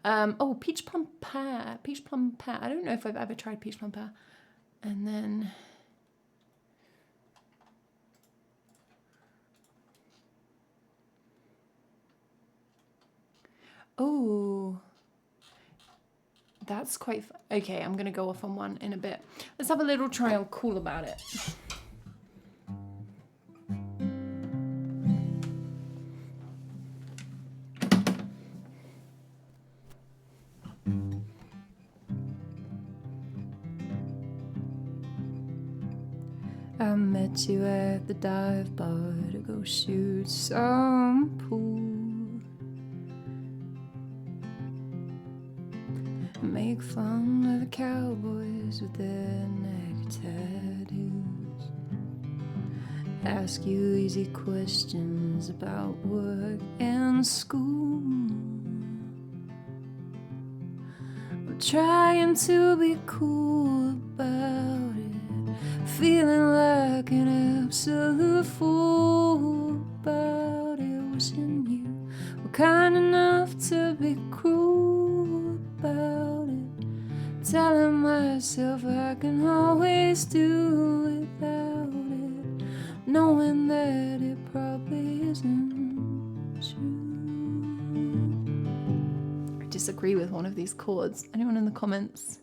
Oh, peach plum pear. Peach plum pear. I don't know if I've ever tried peach plum pear. And then... Oh... That's quite... Okay, I'm going to go off on one in a bit. Let's have a little trial cool about it. I met you at the dive bar to go shoot some pool. Make fun of the cowboys with their neck tattoos. Ask you easy questions about work and school. trying to be cool about it, feeling like an absolute fool about it, wishing you were kind enough to be cruel about it, telling myself I can always do without it, knowing that it probably isn't true. I disagree with one of these chords. Anyone in the comments?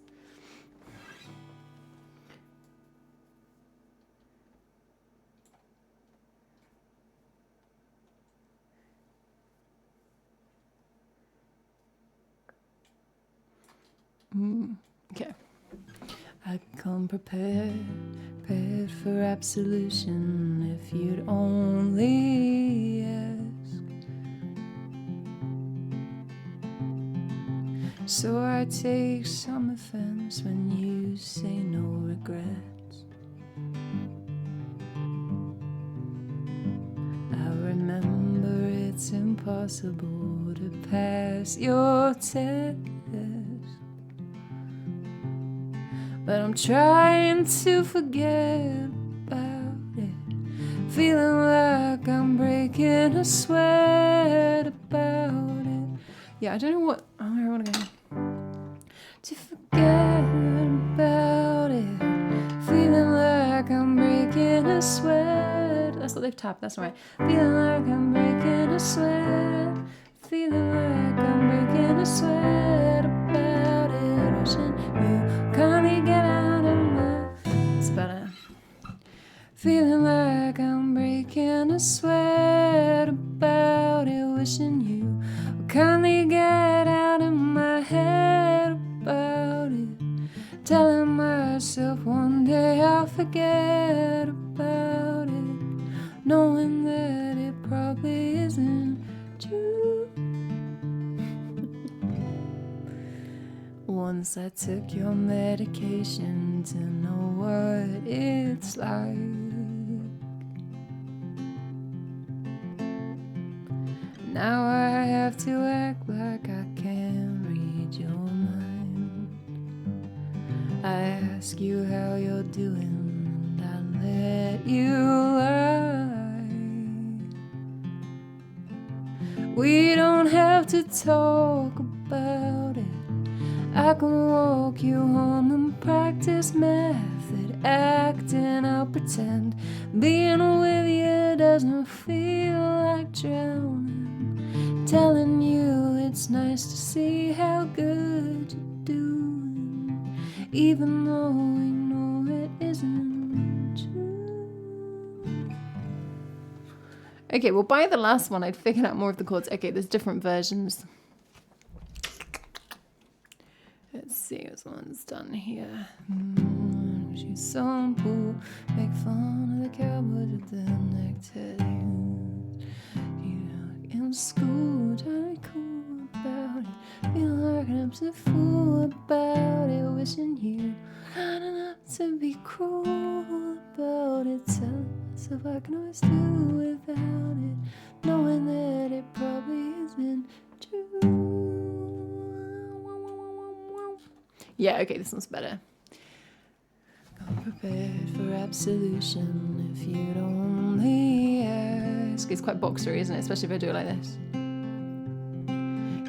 Okay. I come prepared for absolution if you'd only ask. So I take some offense when you say no regrets. I remember it's impossible to pass your test, but I'm trying to forget about it, feeling like I'm breaking a sweat about it. Yeah, I don't know what. Oh, I want to go. To forget about it, feeling like I'm breaking a sweat. That's what they've tapped. That's right. Feeling like I'm breaking a sweat. Feeling like I'm breaking a sweat about it. Wishing you kindly get out of my. It's better. Feeling like I'm breaking a sweat about it. Wishing you would kindly get out of my head about it. Telling myself one day I'll forget about it, knowing that it probably isn't true. Once I took your medication to know what it's like. Now I have to act like I can read your mind. I ask you how you're doing, and I let you lie. We don't have to talk about it. I can walk you home and practice method acting. I'll pretend being with you doesn't feel like drowning, telling you it's nice to see how good you're doing, even though we know it isn't true. Okay, well, by the last one I'd figured out more of the chords. Okay, there's different versions. Let's see which one's done here. She's some pool, make fun of the cowboys with the neckties. You know, in school, trying to be cool about it, feeling like an absolute fool about it, wishing you kind enough to be cruel about it, telling myself I can always do without it, knowing that it probably isn't true. Yeah, okay, this one's better. Come prepared for absolution if you'd only ask. It's quite boxery, isn't it? Especially if I do it like this.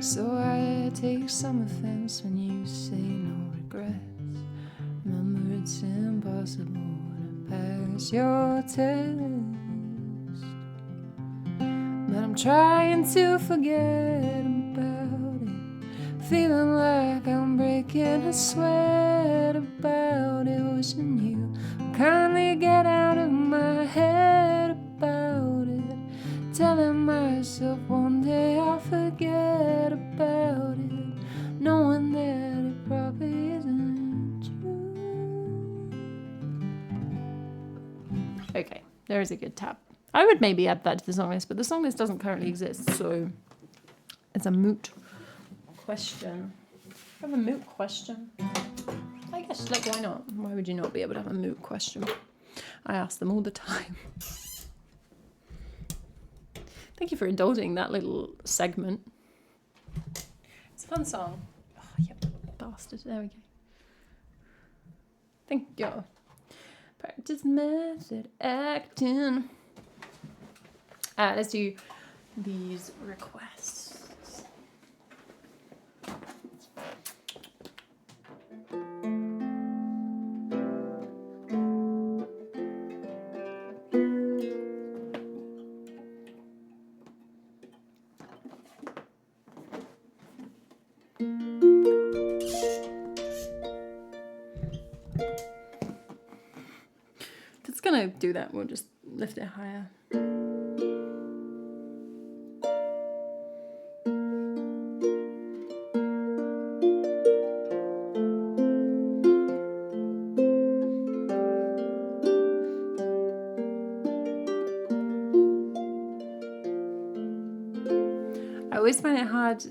So I take some offense when you say no regrets. Remember it's impossible to pass your test, but I'm trying to forget about it, feeling like I'm breaking a sweat about it, wishing you would kindly get out of my head about it, telling myself one day I'll forget about it, knowing that it probably isn't true. Okay, there is a good tap. I would maybe add that to the song list, but the song list doesn't currently exist, so it's a moot question. I have a moot question. I guess, like, why not? Why would you not be able to have a moot question? I ask them all the time. Thank you for indulging that little segment. It's a fun song. Oh, you bastard. bastard. There we go. Thank you. Practice method acting. Let's do these requests. If it's gonna do that, we'll just lift it higher. I always find it hard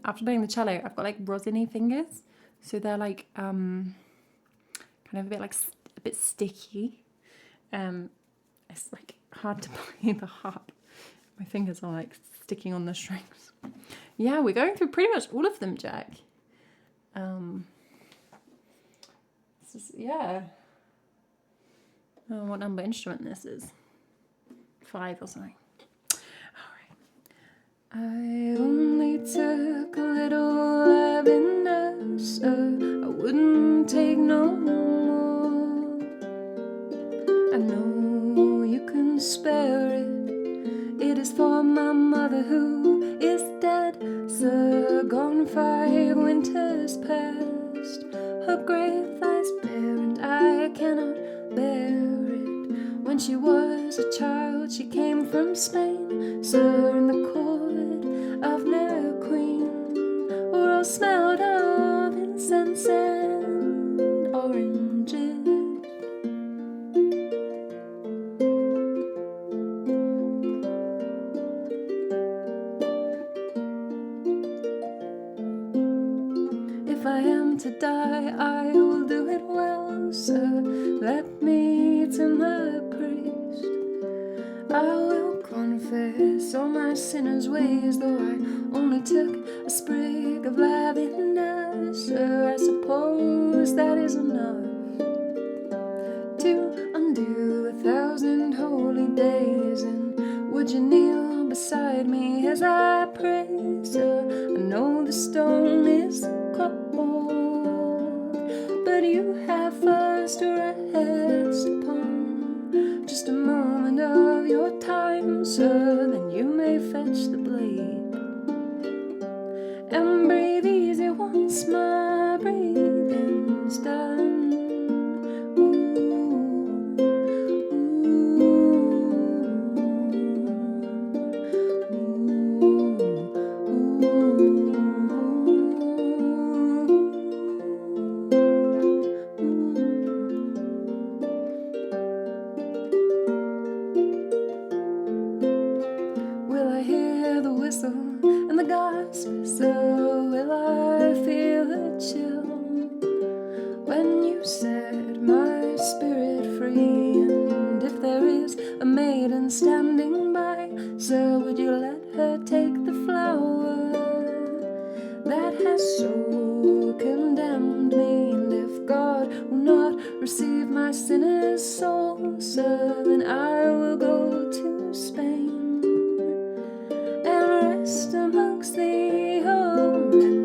after playing the cello. I've got like rosiny fingers, so they're like kind of a bit like a bit sticky. It's like hard to play the harp. My fingers are like sticking on the strings. Yeah, we're going through pretty much all of them, Jack. Yeah. I don't know what number instrument this is. 5 or something. I only took a little lavender, so I wouldn't take no more. I know you can spare it. It is for my mother who is dead, so gone 5 winters past. Her grave lies bare and I cannot bear it. When she was a child she came from Spain, so in the court of their queen, we're all smelled of incense and oranges. If I am to die, I will do it well, so let me to my priest. I will confess all my sinners' ways, though I only took a sprig of lavender, so I suppose that is enough to undo 1,000 holy days. And would you kneel beside me as I pray? So I know the stone is cold, but you have first rest upon just a moment of your time, so then you may fetch the blade and breathe easy once my breathing's done. Will I hear the whistle and the gasp? So will I feel a chill when you set my spirit free? And if there is a maiden standing by, so would you let her take the flower that has so condemned me? And if God will not receive my sinner's soul, so then I will go to Spain and rest amongst the oranges.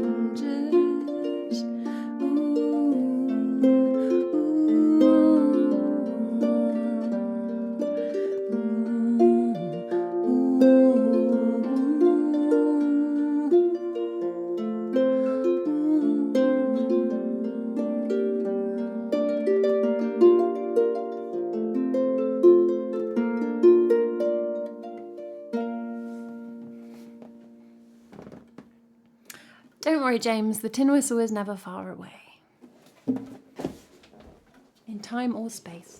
Don't worry, James, the tin whistle is never far away. In time or space.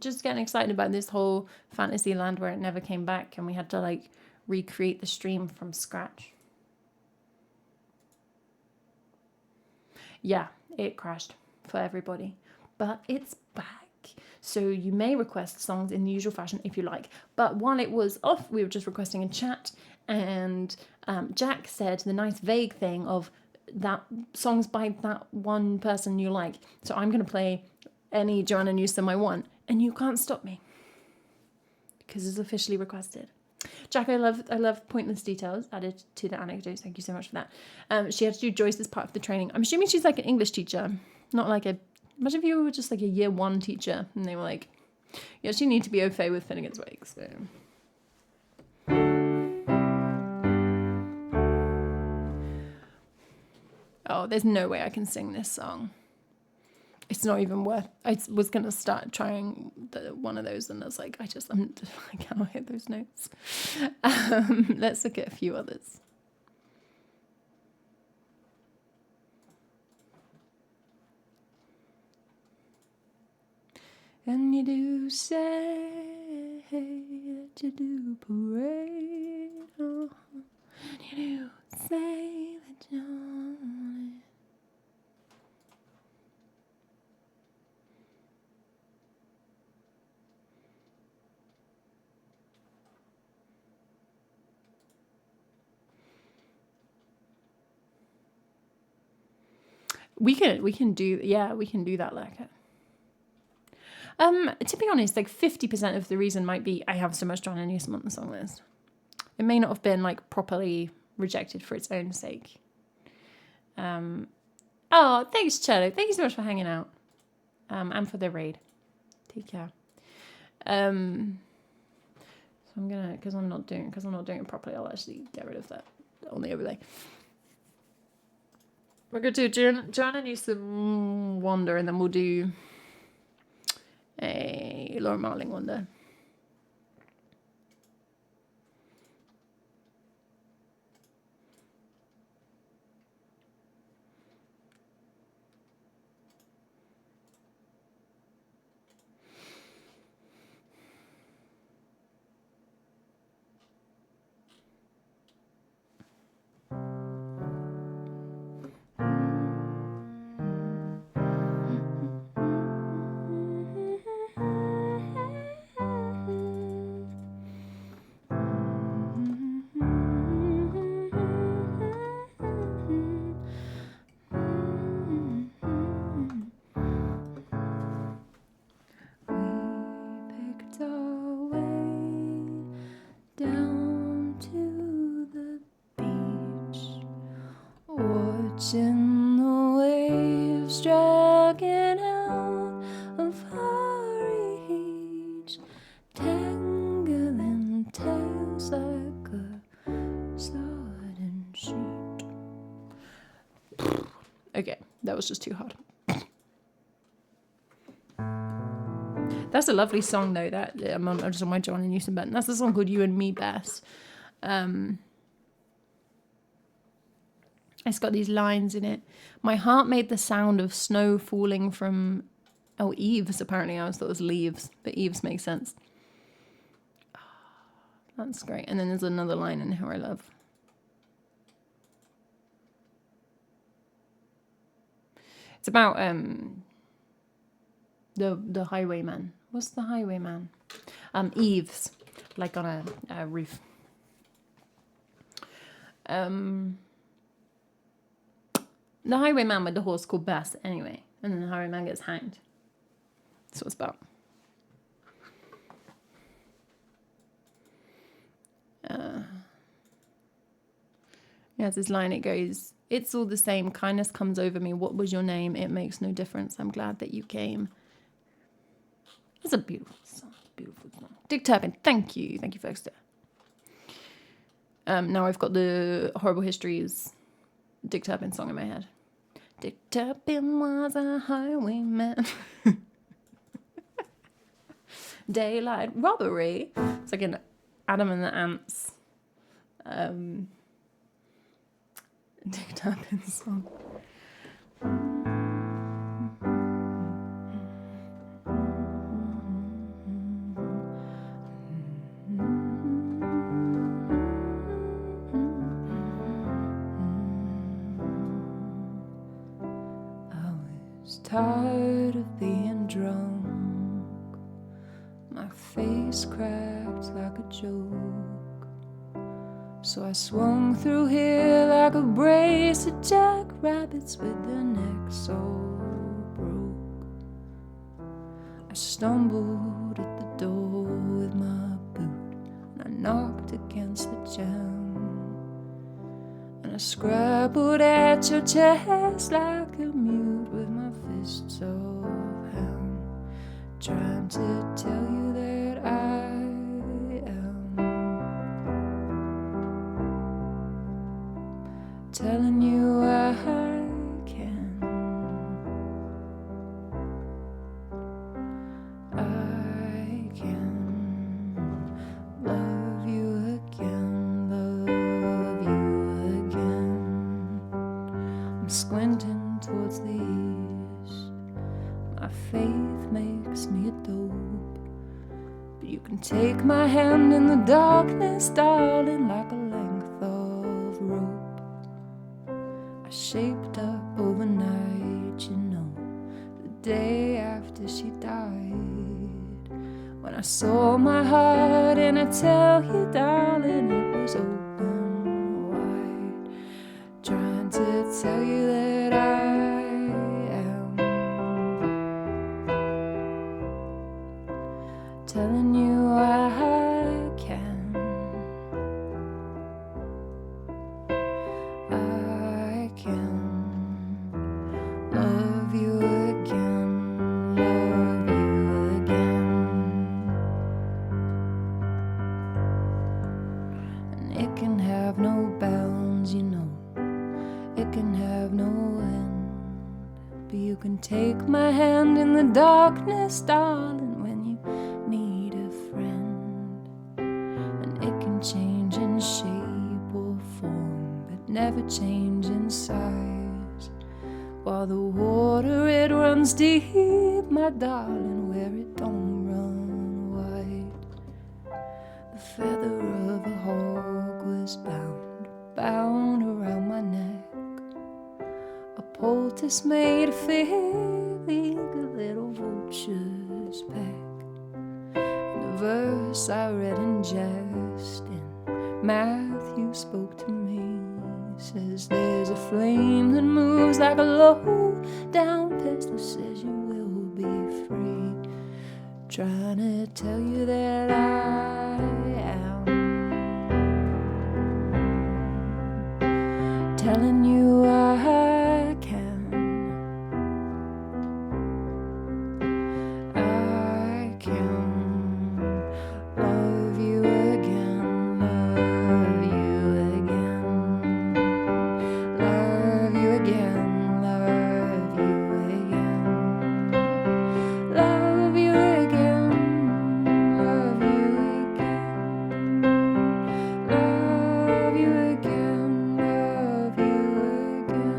just getting excited about this whole fantasy land where it never came back and we had to like recreate the stream from scratch. Yeah, it crashed for everybody, but it's back. So you may request songs in the usual fashion if you like. But while it was off, we were just requesting in chat, and Jack said the nice vague thing of that songs by that one person you like. So I'm going to play any Joanna Newsom I want, and you can't stop me because it's officially requested. Jack, I love pointless details added to the anecdotes. Thank you so much for that. She had to do Joyce as part of the training. I'm assuming she's like an English teacher, not like a... Imagine if you were just like a year 1 teacher and they were like, yeah, you need to be au fait with Finnegan's Wake. So. Oh, there's no way I can sing this song. It's not even worth... I was going to start trying one of those and I was like, I cannot hit those notes. Let's look at a few others. And you do say that you do parade, and you do say that you're on it. We can do that like it. To be honest, like 50% of the reason might be I have so much Joanna Newsom on the song list. It may not have been like properly rejected for its own sake. Oh, thanks, Cello. Thank you so much for hanging out. And for the raid. Take care. So I'm gonna, because I'm not doing it properly, I'll actually get rid of that on the overlay. We're gonna do Joanna Newsom Wonder, and then we'll do a Laura Marling Wonder. Watching the waves dragging out of our reach, tangling tails like a sudden sheet. Okay, that was just too hard. That's a lovely song though. That I'm just on my Joanna Newsom button. That's the song called "You and Me, Bess." It's got these lines in it. My heart made the sound of snow falling from... Oh, eaves, apparently. I always thought it was leaves, but eaves makes sense. Oh, that's great. And then there's another line in here I love. It's about the highwayman. What's the highwayman? Eaves, like on a roof. The highwayman with the horse called Bess, anyway. And then the highwayman gets hanged. That's what it's about. Yeah, this line, it goes, it's all the same, kindness comes over me, what was your name? It makes no difference, I'm glad that you came. It's a beautiful song, Dick Turpin, thank you folks. Now I've got the Horrible Histories Dick Turpin song in my head. Dick Turpin was a highwayman. Daylight robbery. It's like an Adam and the Ants Dick Turpin song. tired of being drunk. My face cracked like a joke. So I swung through here like a brace of jackrabbits with their necks so broke. I stumbled at the door with my boot, and I knocked against the jam, and I scrabbled at your chest like a mute with my fists of ham, trying to tell you that I am telling you I can. I can love you again, love you again. I'm squinting towards the east. My faith makes me a dope, but you can take my hand in the darkness, darling, like a length of rope. I shaped up overnight, you know, the day after she died. When I saw my heart and I tell you, darling, it was open wide, trying to tell you that I am telling you I can. I can love you again, love you again. And it can have no bounds, you know, it can have no end. But you can take my hand in the darkness, darling, when you need a friend. And it can change in shape or form, but never change in size. While the water, it runs deep, my darling, where it don't run wide. The feather of a hawk was bound around my neck. A poultice made of feeling a little vulture's peck. And the verse I read in jest in Matthew spoke to me, says there's a flame that moves like a low down pistol, says you will be free. Trying to tell you that I am telling you I can. I can love you again, love you again, love you again, love you again, love you again, love you again, love you again, love you again.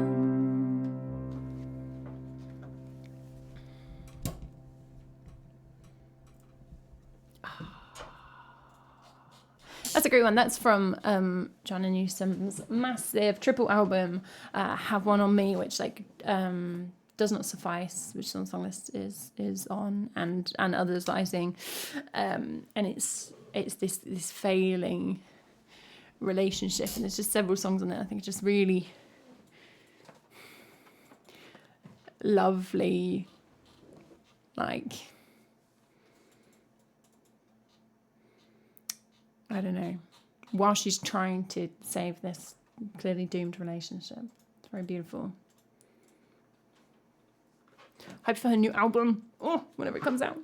That's a great one. That's from Joanna Newsom's massive triple album, Have One on Me, which Does Not Suffice, which on the song list is on, and others that I sing, and it's this failing relationship, and there's just several songs on there. I think it's just really lovely, like, I don't know, while she's trying to save this clearly doomed relationship. It's very beautiful. Hype for her new album, whenever it comes out.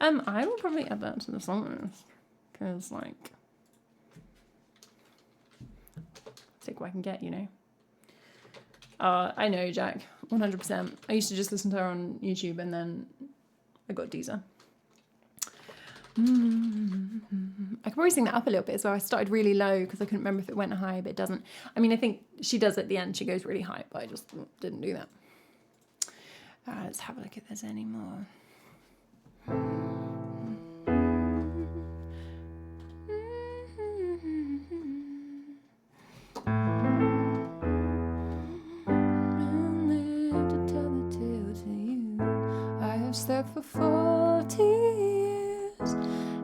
I will probably add that to the song list, because, like, take what I can get, you know. I know, Jack, 100%. I used to just listen to her on YouTube, and then I got Deezer. I could probably sing that up a little bit as well. I started really low because I couldn't remember if it went high, but it doesn't. I mean, I think she does at the end. She goes really high, but I just didn't do that. Let's have a look if there's any more. To tell the tale to you. slept for 40 years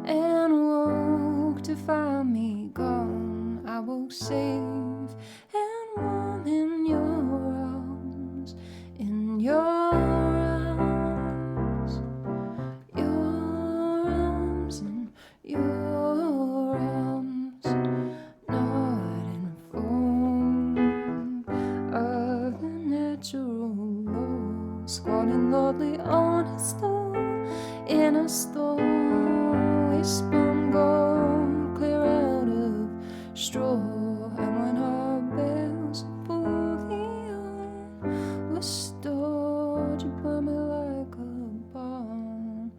and woke to find me gone. I woke safe and warm in your arms, in your arms, your arms, in your arms, not informed of the natural law, squatting lordly on a stool in a store. We spun gold clear out of straw, and when our bells were fully on, was stored, you burned me like a barn.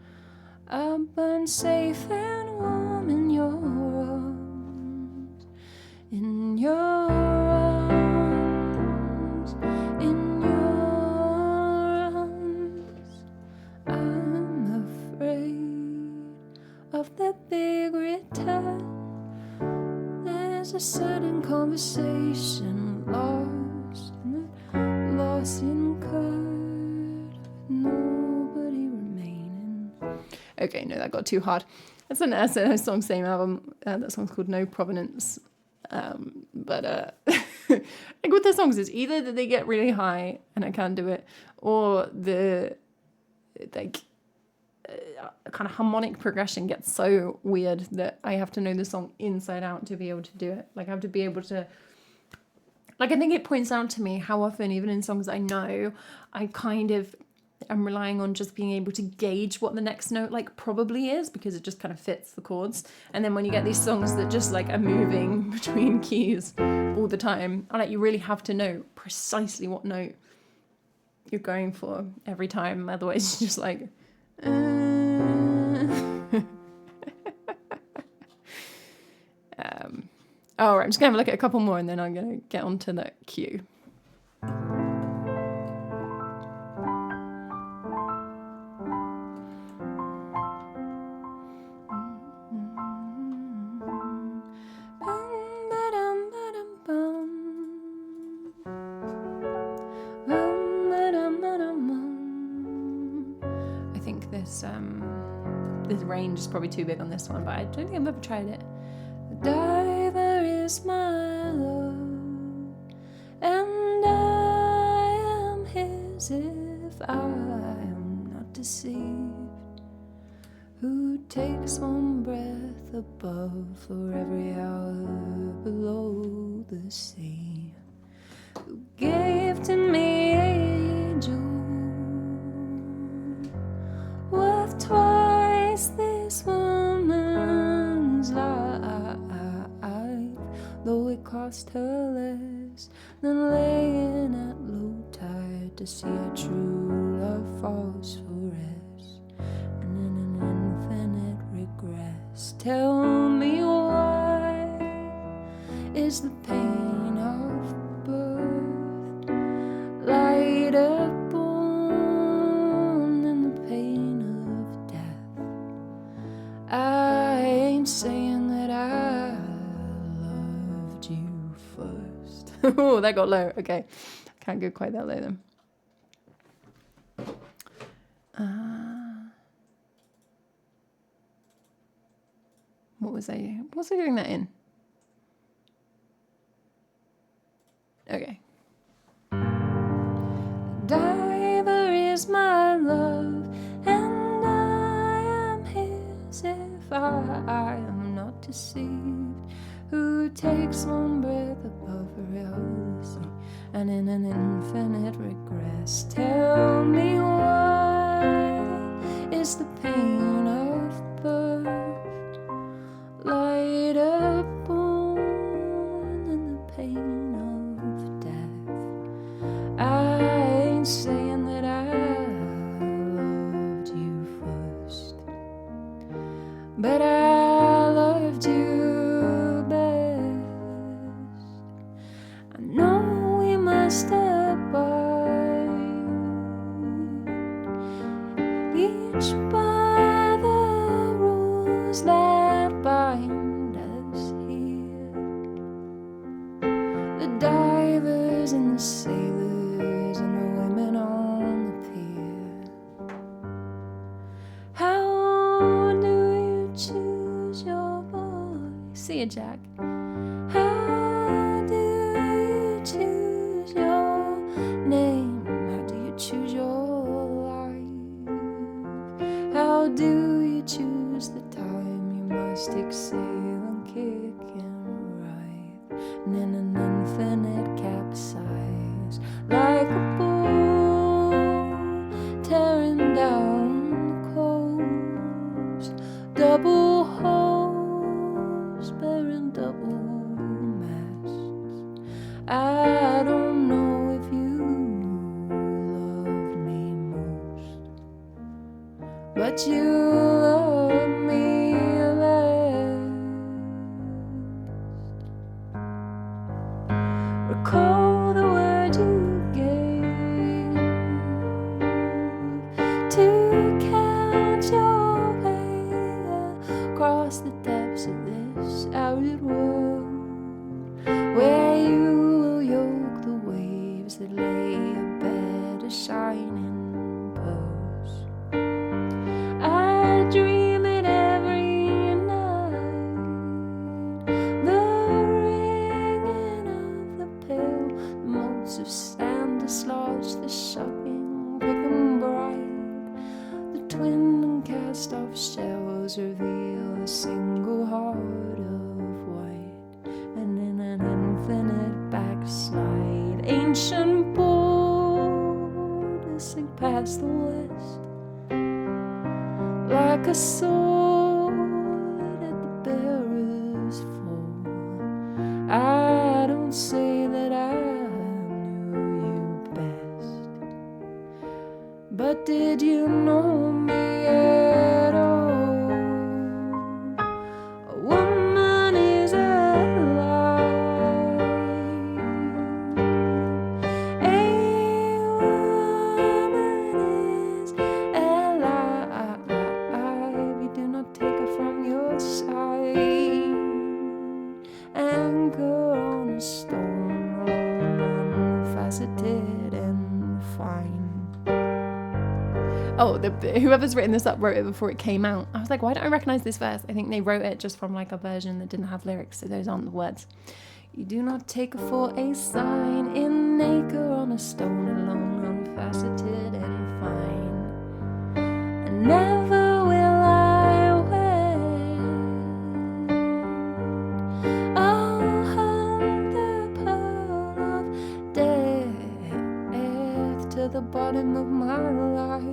I burned safe and warm in your arms, in your arms, in your arms. I'm afraid of that big return. There's a certain conversation lost, and lost incurred, with nobody remaining. Okay, no, that got too hard. That's an SNO song, same album. That song's called No Provenance. But like with the songs, it's either that they get really high and I can't do it, or the like kind of harmonic progression gets so weird that I have to know the song inside out to be able to do it. Like I have to be able to, like I think it points out to me how often, even in songs I know, I kind of am relying on just being able to gauge what the next note like probably is, because it just kind of fits the chords. And then when you get these songs that just like are moving between keys all the time, and like you really have to know precisely what note you're going for every time, otherwise it's just like all right, I'm just gonna have a look at a couple more and then I'm gonna get onto the cue. I think this range is probably too big on this one, but I don't think I've ever tried it. The diver is my love, and I am his if I am not deceived. Who takes one breath above for every hour below the sea? Who gave to me angel worth twice this woman's life, though it cost her less than laying at low tide to see a true love phosphorus and in an infinite regress. Tell me, why is the pain of birth lighter born than the pain of death? I ain't saying that I loved you first. Oh, that got low. Okay, can't go quite that low then. What was I doing that in? Okay. Diver is my love, and I am his if I am not deceived. Who takes one breath above a reality and in an infinite regress? Tell me, why is the pain of birth lighter born than the pain of death? I ain't saying that I loved you first, but I loved you best. I know we must abide, each by the rules that bind us here. See you, Jack. How do you choose your name? How do you choose your life? How do you choose the time you must exhale and kick and ride? And in an infinite capsize, like a bull tearing down the coast, double hulls bearing double masts. I don't know if you love me most, but you love me less. Recall the word you gave to count your way across the depths of this arid world, where you will yoke the waves that lay abed a shining pearls. I dream it every night, the ringing of the bell, the motes of sand dislodge the shocking, quick and bright. The twin and cast off shells reveal a single heart of white, and in an infinite backslide, ancient borders sink past the west, like a sword at the bearer's fall. I don't say that I knew you best, but did you know me at all? A woman is alive, a woman is alive. You do not take her from your side, anchor on a stone, long, faceted and fine. Oh, whoever's written this up wrote it before it came out. I was like, why don't I recognize this verse? I think they wrote it just from like a version that didn't have lyrics, so those aren't the words. You do not take her for a sign, in anchor on a stone, alone, unfaceted and fine. And never will I wed. I'll hunt the pearl of death to the bottom of my life,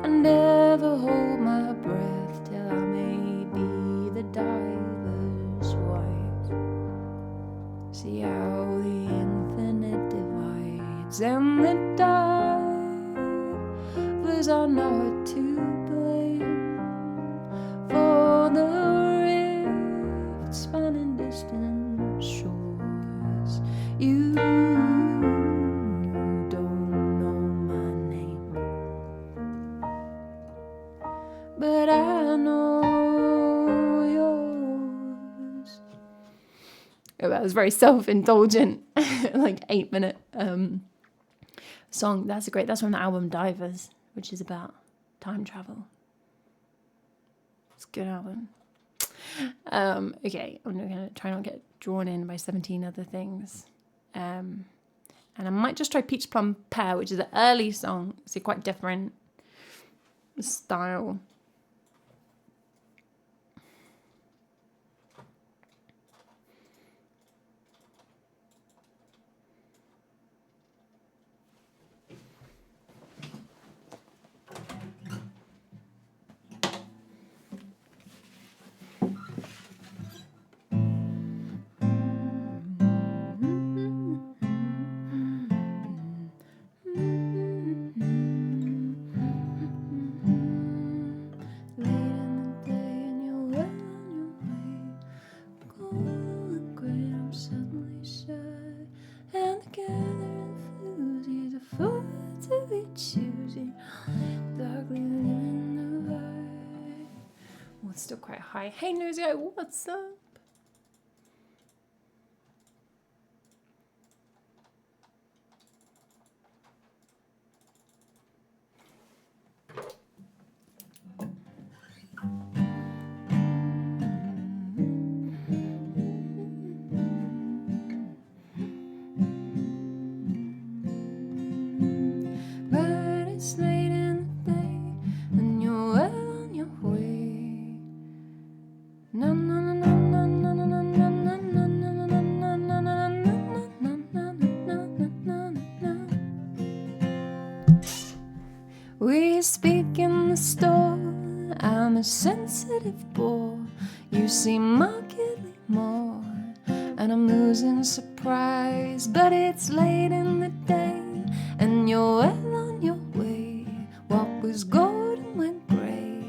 and never hold my breath till I may be the diver's wife. See how the infinite divides, and the divers are not to blame for the rift spanning distant shores. You don't know my name, but I know yours. Oh, that was very self-indulgent, like 8-minute song. That's from the album Divers, which is about time travel. It's a good album. Okay, I'm gonna try not to get drawn in by 17 other things. And I might just try Peach Plum Pear, which is an early song, so quite different style. Well, it's still quite high. Hey, Nuzio, what's up? markedly more, and I'm losing surprise. But it's late in the day, and you're well on your way. What was golden went grey,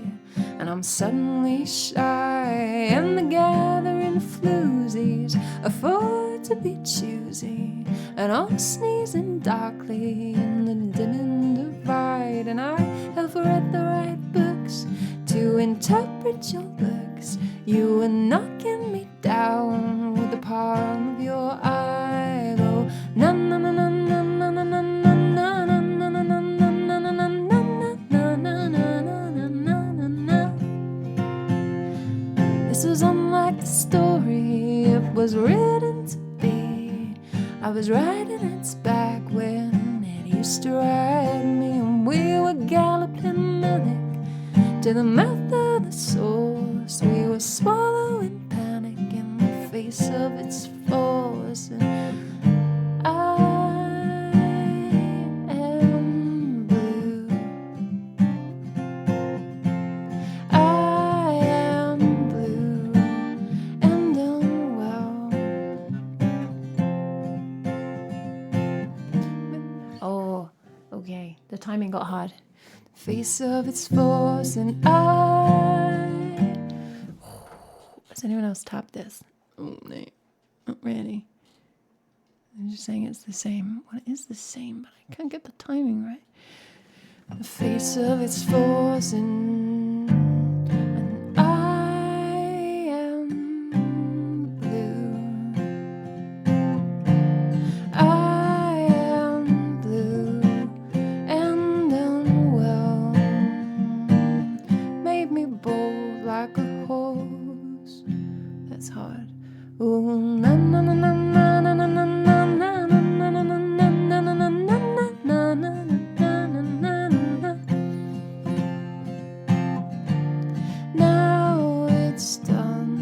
and I'm suddenly shy. And the gathering floozies afford to be choosy, and all sneezing darkly in the dimming divide. And I have read the right books to interpret your looks. You were knocking me down with the palm of your eye. Go na na na na na na na na na na na na na na na na na na. This was unlike the story it was written to be. I was riding its back when it used to ride me, and we were galloping manic to the mouth of the source. We were swallowing panic in the face of its force. And I am blue. I am blue and unwell. Oh, okay. The timing got hard. Face of its force, and has anyone else tapped this? Oh, no, not really. I'm just saying it's the same. Well, it is the same, but I can't get the timing right. The face of its force, and I am blue. I am blue and unwell. Made me bold like a horse. That's hard. Ooh, na na na na na na na na na na na na na na na na na. Now it's done.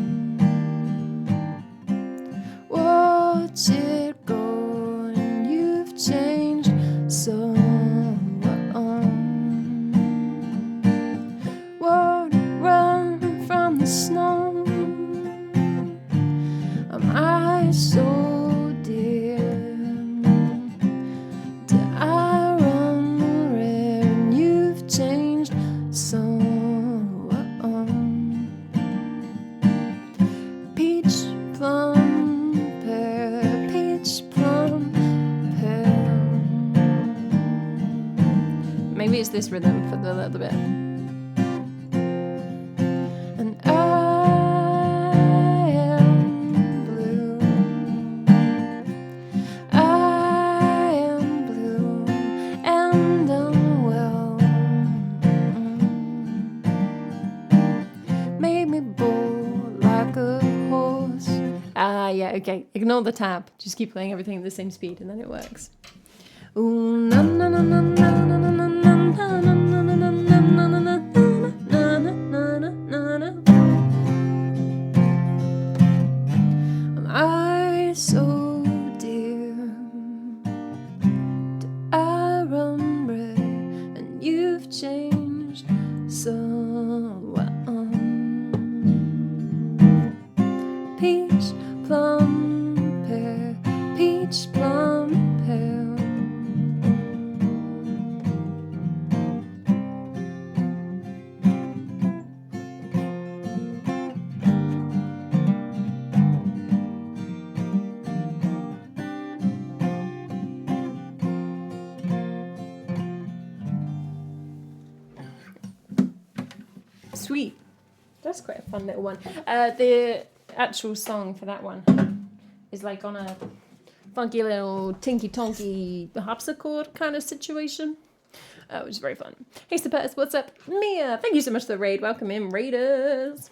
Watch it go, and you've changed so. Won't run from the snow. Am I so dear? Do I run rare, and you've changed so. Peach, plum, pear, peach, plum, pear. Maybe it's this rhythm for the little bit. And I am blue. I am blue and unwell. Made me bold like a horse. Yeah, okay. Ignore the tap. Just keep playing everything at the same speed, and then it works. Ooh, na na na na na na na na na na na na na na na. Am I so dear? Do I run red, and you've changed so. Peach, plum, pear, peach, plum, pear. Sweet. That's quite a fun little one. The actual song for that one is like on a funky little tinky-tonky harpsichord kind of situation. Which is very fun. Hey, Supers, what's up? Mia, thank you so much for the raid. Welcome in, Raiders.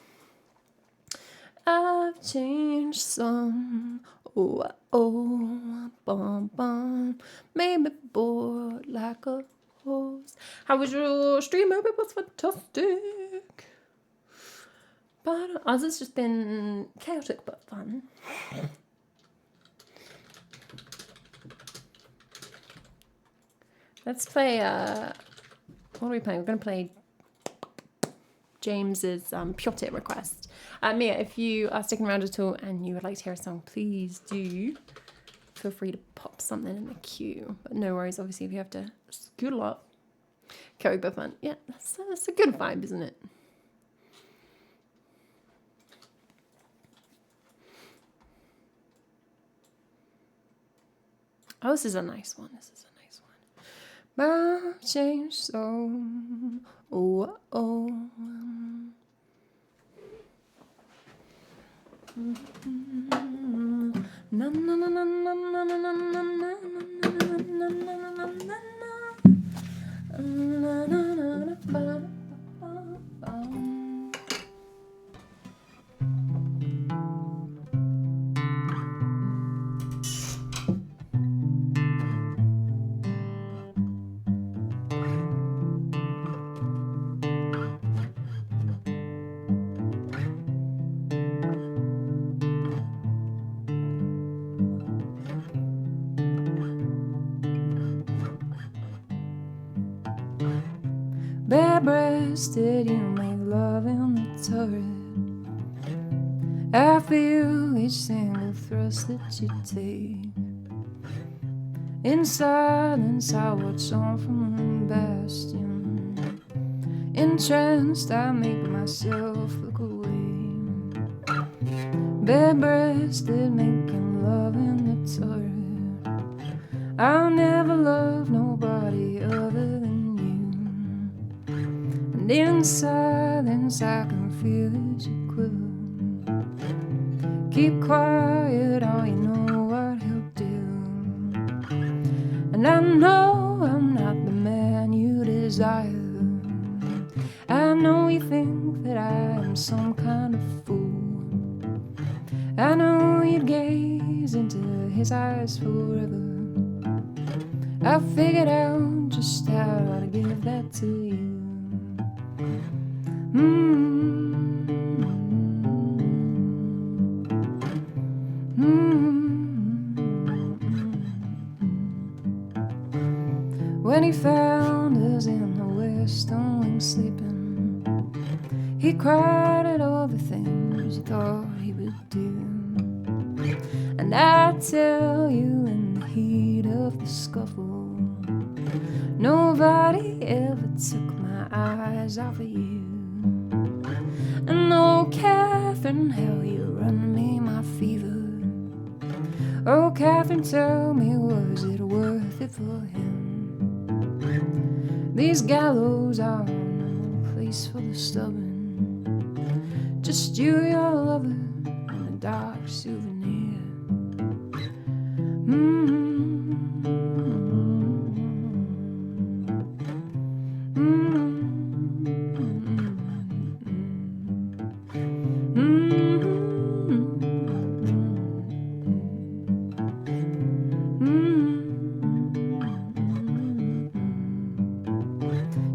I've changed some. Oh, oh, bum, bum. Made me bored like a horse. How was your stream? Hope it was fantastic. But ours has just been chaotic but fun. Let's play, what are we playing? We're going to play James's Piotr request. Mia, if you are sticking around at all and you would like to hear a song, please do feel free to pop something in the queue. But no worries, obviously, if you have to scoodle up. Carry both fun. Yeah, that's a good vibe, isn't it? Oh, this is a nice one. My change so. Oh, oh. Na na na na na na na na na na. Bare-breasted, you make love in the turret. I feel each single thrust that you take. In silence, I watch on from the bastion. Entranced, I make myself look away. Bare-breasted, making love in the turret. I'll never love nobody other than you. And in silence I can feel as you quiver. Keep quiet, all you know what he'll do. And I know I'm not the man you desire. I know you think that I am some kind of fool. I know you'd gaze into his eyes forever. I figured out just how to give that to you. When he found us in the West Wing sleeping, he cried at all the things you thought he would do. And I tell you, in the heat of the scuffle, nobody ever took my eyes off of you. And oh, Catherine, how you run me my fever. Oh, Catherine, tell me, was it worth it for him? These gallows are no place for the stubborn. Just you, your lover, and a dark souvenir.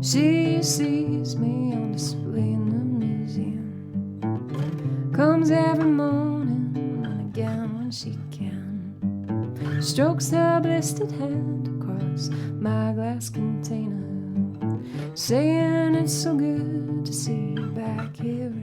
She sees me on display in the museum. Comes every morning and again when she can. Strokes her blistered hand across my glass container, saying it's so good to see you back here again.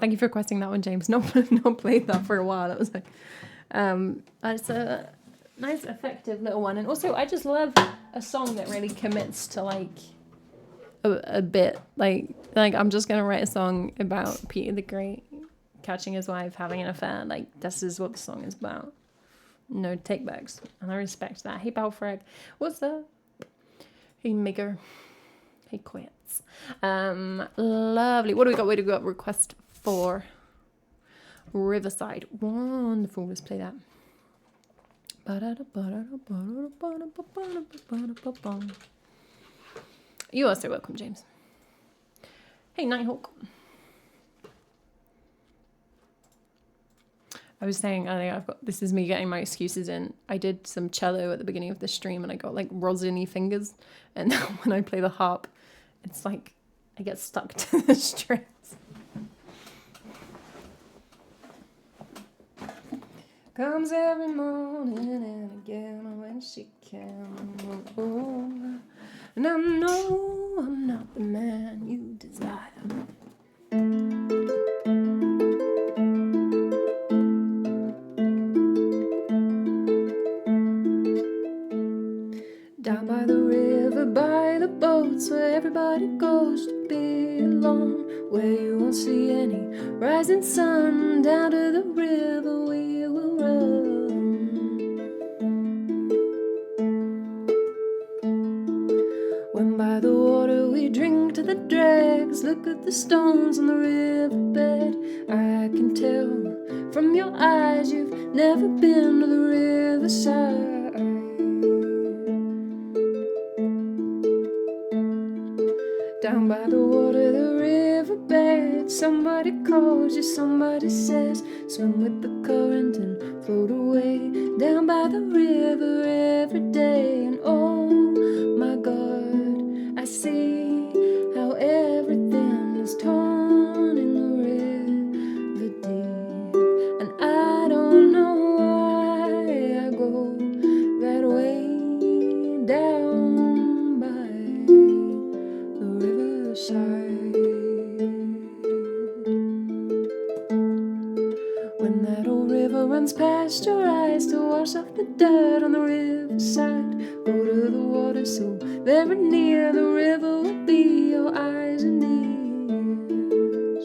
Thank you for requesting that one, James. Not played that for a while. It was like, it's a nice, effective little one. And also, I just love a song that really commits to like a bit. Like I'm just gonna write a song about Peter the Great catching his wife having an affair. Like this is what the song is about. No takebacks, and I respect that. Hey, Balfrag, what's up? Hey, Migger. Hey, Quits. Lovely. What do we got? Request for Riverside. Wonderful. Let's play that. You are so welcome, James. Hey, Nighthawk. I was saying earlier, this is me getting my excuses in. I did some cello at the beginning of the stream and I got like rosiny fingers. And now when I play the harp, it's like I get stuck to the strings. Comes every morning and again when she can. Oh, and I know I'm not the man you desire. Down by the river, by the boats where everybody goes to be alone, where you won't see any rising sun. Down to the river we will run. When by the water we drink to the dregs, look at the stones on the riverbed. I can tell from your eyes you've never been to the riverside. Down by the water, the riverbed, somebody calls you, somebody says, swim with the current and float away. Down by the river every day, and oh my God, I see how everything is torn in the river deep. And I don't know why I go that way down by the riverside. When that old river runs past your eyes to wash off the dirt on the riverside, go to the water so very near, the river will be your eyes and ears.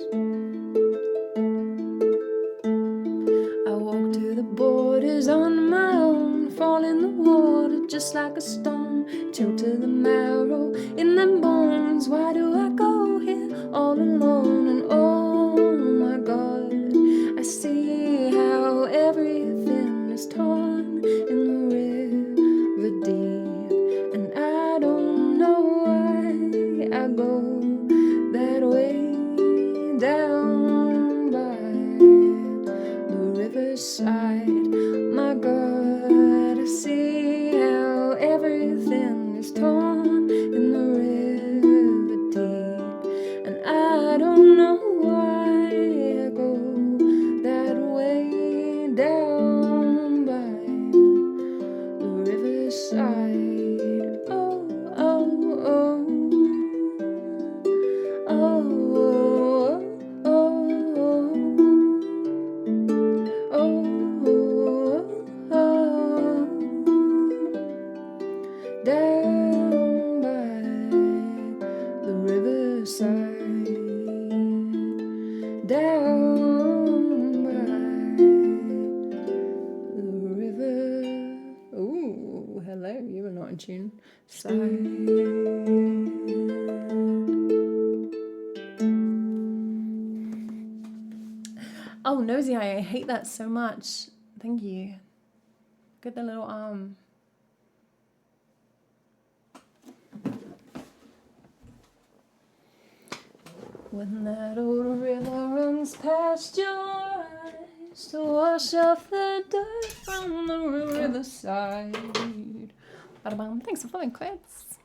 I walk to the borders on my own, fall in the water just like a stone, chill to the marrow in them bones. Why do I go here all alone? And oh my God, I see how everything is torn in the river deep. And I don't know why I go that way down by the riverside. My God, I see how everything is torn in the river deep. And I don't know why I go that way down by the riverside. Oh, oh, oh, oh, oh, oh, oh, oh, down by the riverside, down by the river. Ooh, hello, you were not in tune. Side. Oh, Nosy Eye, I hate that so much. Thank you. Good, the little arm. When that old river runs past your eyes to wash off the dirt from the riverside. Ba-da-bum. Thanks for following, Quids.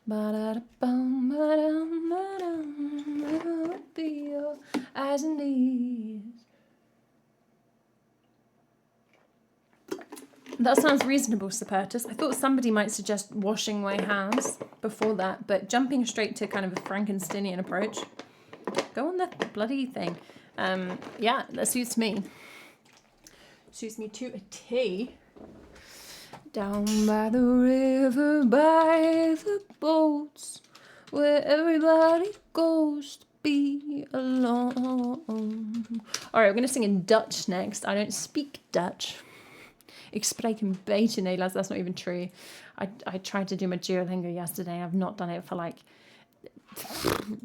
Ba-da-da-bum, ba-dum, ba-dum. Where would be your eyes and ears? That sounds reasonable, Sapertus. I thought somebody might suggest washing my hands before that, but jumping straight to kind of a Frankensteinian approach. Go on that bloody thing. Yeah, that suits me. Suits me to a T. Down by the river, by the boats, where everybody goes to be alone. Alright, we're going to sing in Dutch next. I don't speak Dutch. Ik spreek een beetje Nederlands. That's not even true. I tried to do my Duolingo yesterday. I've not done it for like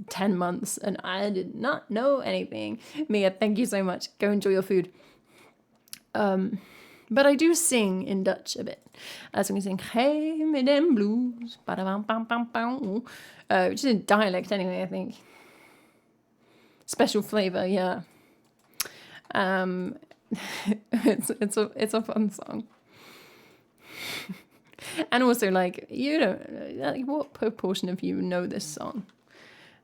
10 months and I did not know anything. Mia, thank you so much. Go enjoy your food. But I do sing in Dutch a bit. So I'm going to sing Hey Me Den Blues, which is in dialect anyway, I think. Special flavour, yeah. it's a fun song. And also, like, you don't, like, what proportion of you know this song?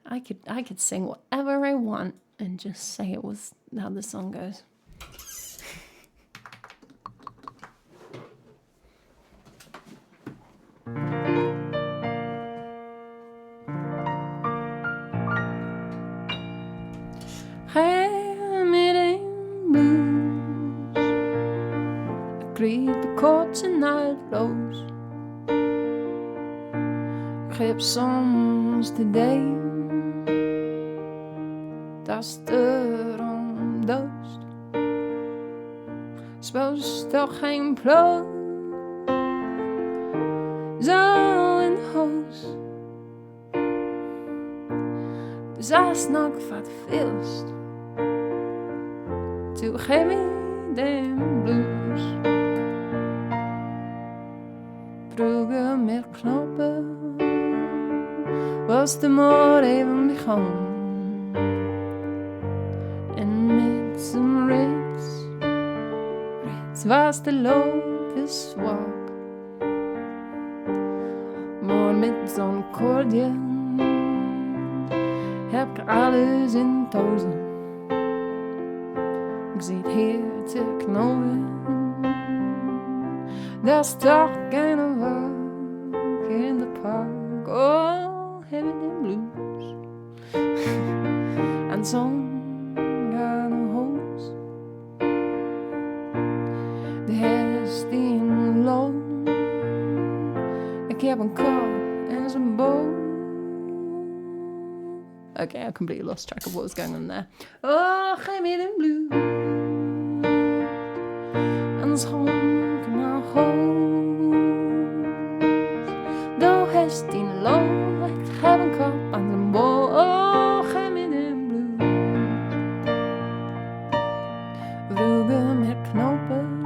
I could sing whatever I want and just say it was how the song goes. Greet de korte naadloos. Greep soms de day. Dat er om doost. Spoos toch geen ploot. Zo in de hoos. Dus als nog wat veelst. Toen geef me de blues. Vroeger met knoppen was de moord even begonnen. En met zijn rits was de loop is zwak. Maar met zo'n koordje heb ik alles in tozen. Ik zit hier te knopen. Dat is toch geen walk in the park. Oh, heavy the blues. En zo'n gaan hoos. De hest in loon. Ik heb een kop en zijn boom. Okay, I completely lost track of what was going on there. Oh, geef me the blues. En zo'n gaan hoos. De hest in loon. Ik heb een kop en zijn boom. Oh, geef me the blues. Vroeger met knopen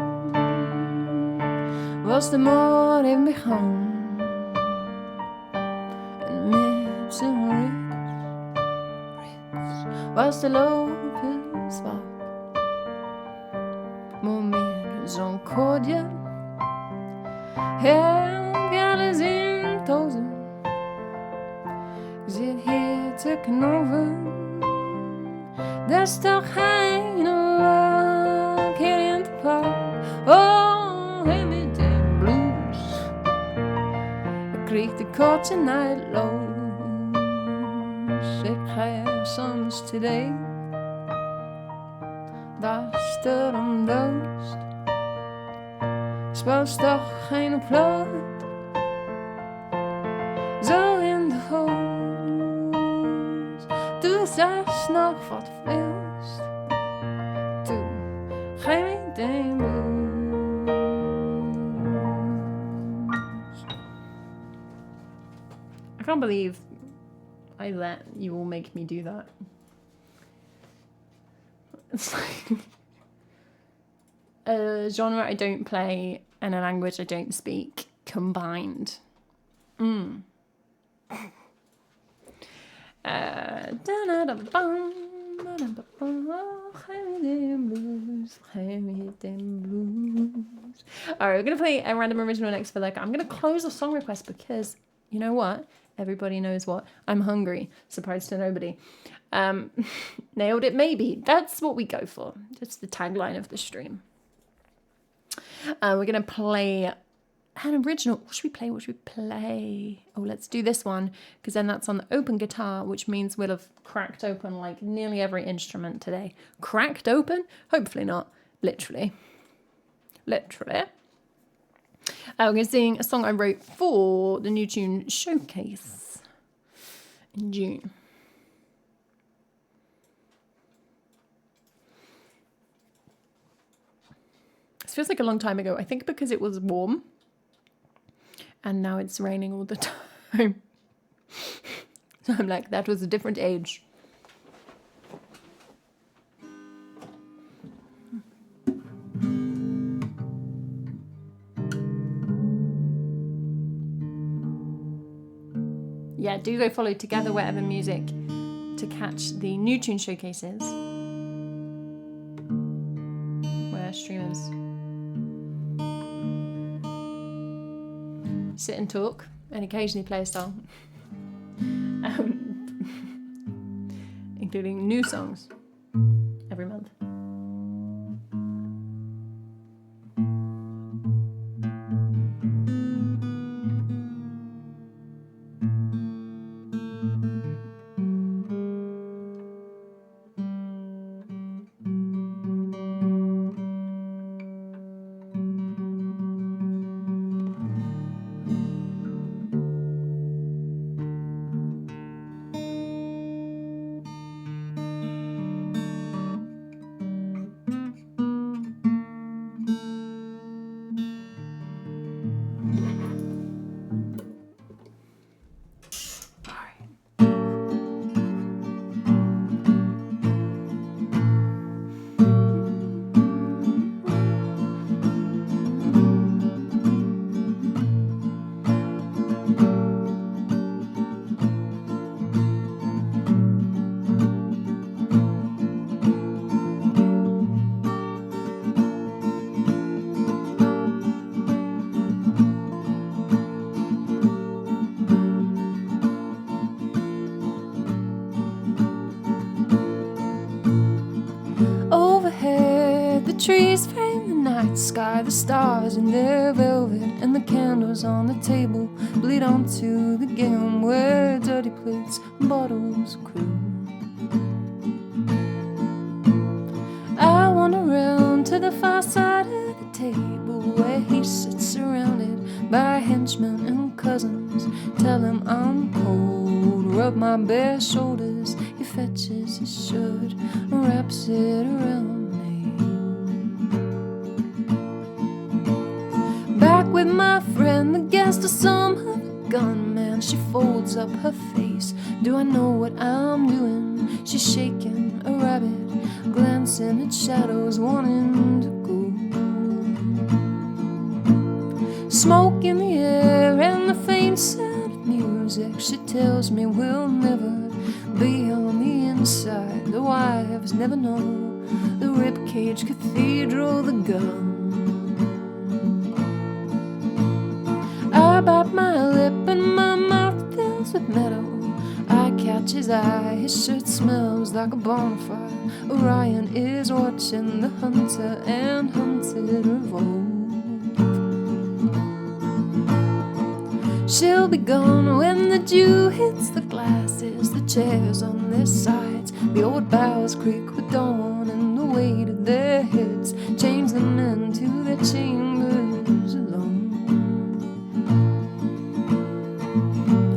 was de moord in begonnen. En met zijn rits was de loop zwak. Maar met zo'n koordje heb ik alles in tozen. Ik zit hier te knoven. Dat is toch geen walk hier in het park. Oh, geef me de blues. Ik kreeg de korte naadloos. Ik ga soms today. Dat is er om doost. Spoos toch geen plot. Zo in de hoos. Doe zelfs nog wat veelst. Doe geen ding blues. I can't believe I let you all make me do that. It's like a genre I don't play and a language I don't speak combined. Alright, we're gonna play a random original next for like I'm gonna close a song request because you know what? Everybody knows what. I'm hungry. Surprise to nobody. Nailed it maybe. That's what we go for. That's the tagline of the stream. We're gonna play an original. What should we play? What should we play? Oh, let's do this one because then that's on the open guitar, which means we'll have cracked open like nearly every instrument today. Cracked open? Hopefully not. Literally. We're going to sing a song I wrote for the New Tune Showcase in June. This feels like a long time ago. I think because it was warm and now it's raining all the time. So I'm like, that was a different age. Yeah, do go follow Together Whatever Music to catch the New Tune Showcases streamers. Sit and talk, and occasionally play a song. Including new songs every month. Overhead, the trees frame the night sky, the stars in their velvet, and the candles on the table bleed onto the gingham where dirty plates and bottles crew. I wander around to the far side of the table where he sits surrounded by henchmen and cousins. Tell him I'm cold, rub my bare shoulders. He fetches his shirt and wraps it around me. Back with my friend, the guest of some other gunman. She folds up her face. Do I know what I'm doing? She's shaking a rabbit, glancing at shadows, wanting to go. Smoke in the air and the faint sound of music. She tells me we'll never be on the inside. The wives never know. The ribcage cathedral, the gun. I bite my lip and my mouth fills with metal. I catch his eye, his shirt smells like a bonfire. Orion is watching the hunter and hunted revolt. She'll be gone when the dew hits the glasses, the chairs on their sides. The old boughs creak with dawn, and the weight of their heads change the men to their chambers alone.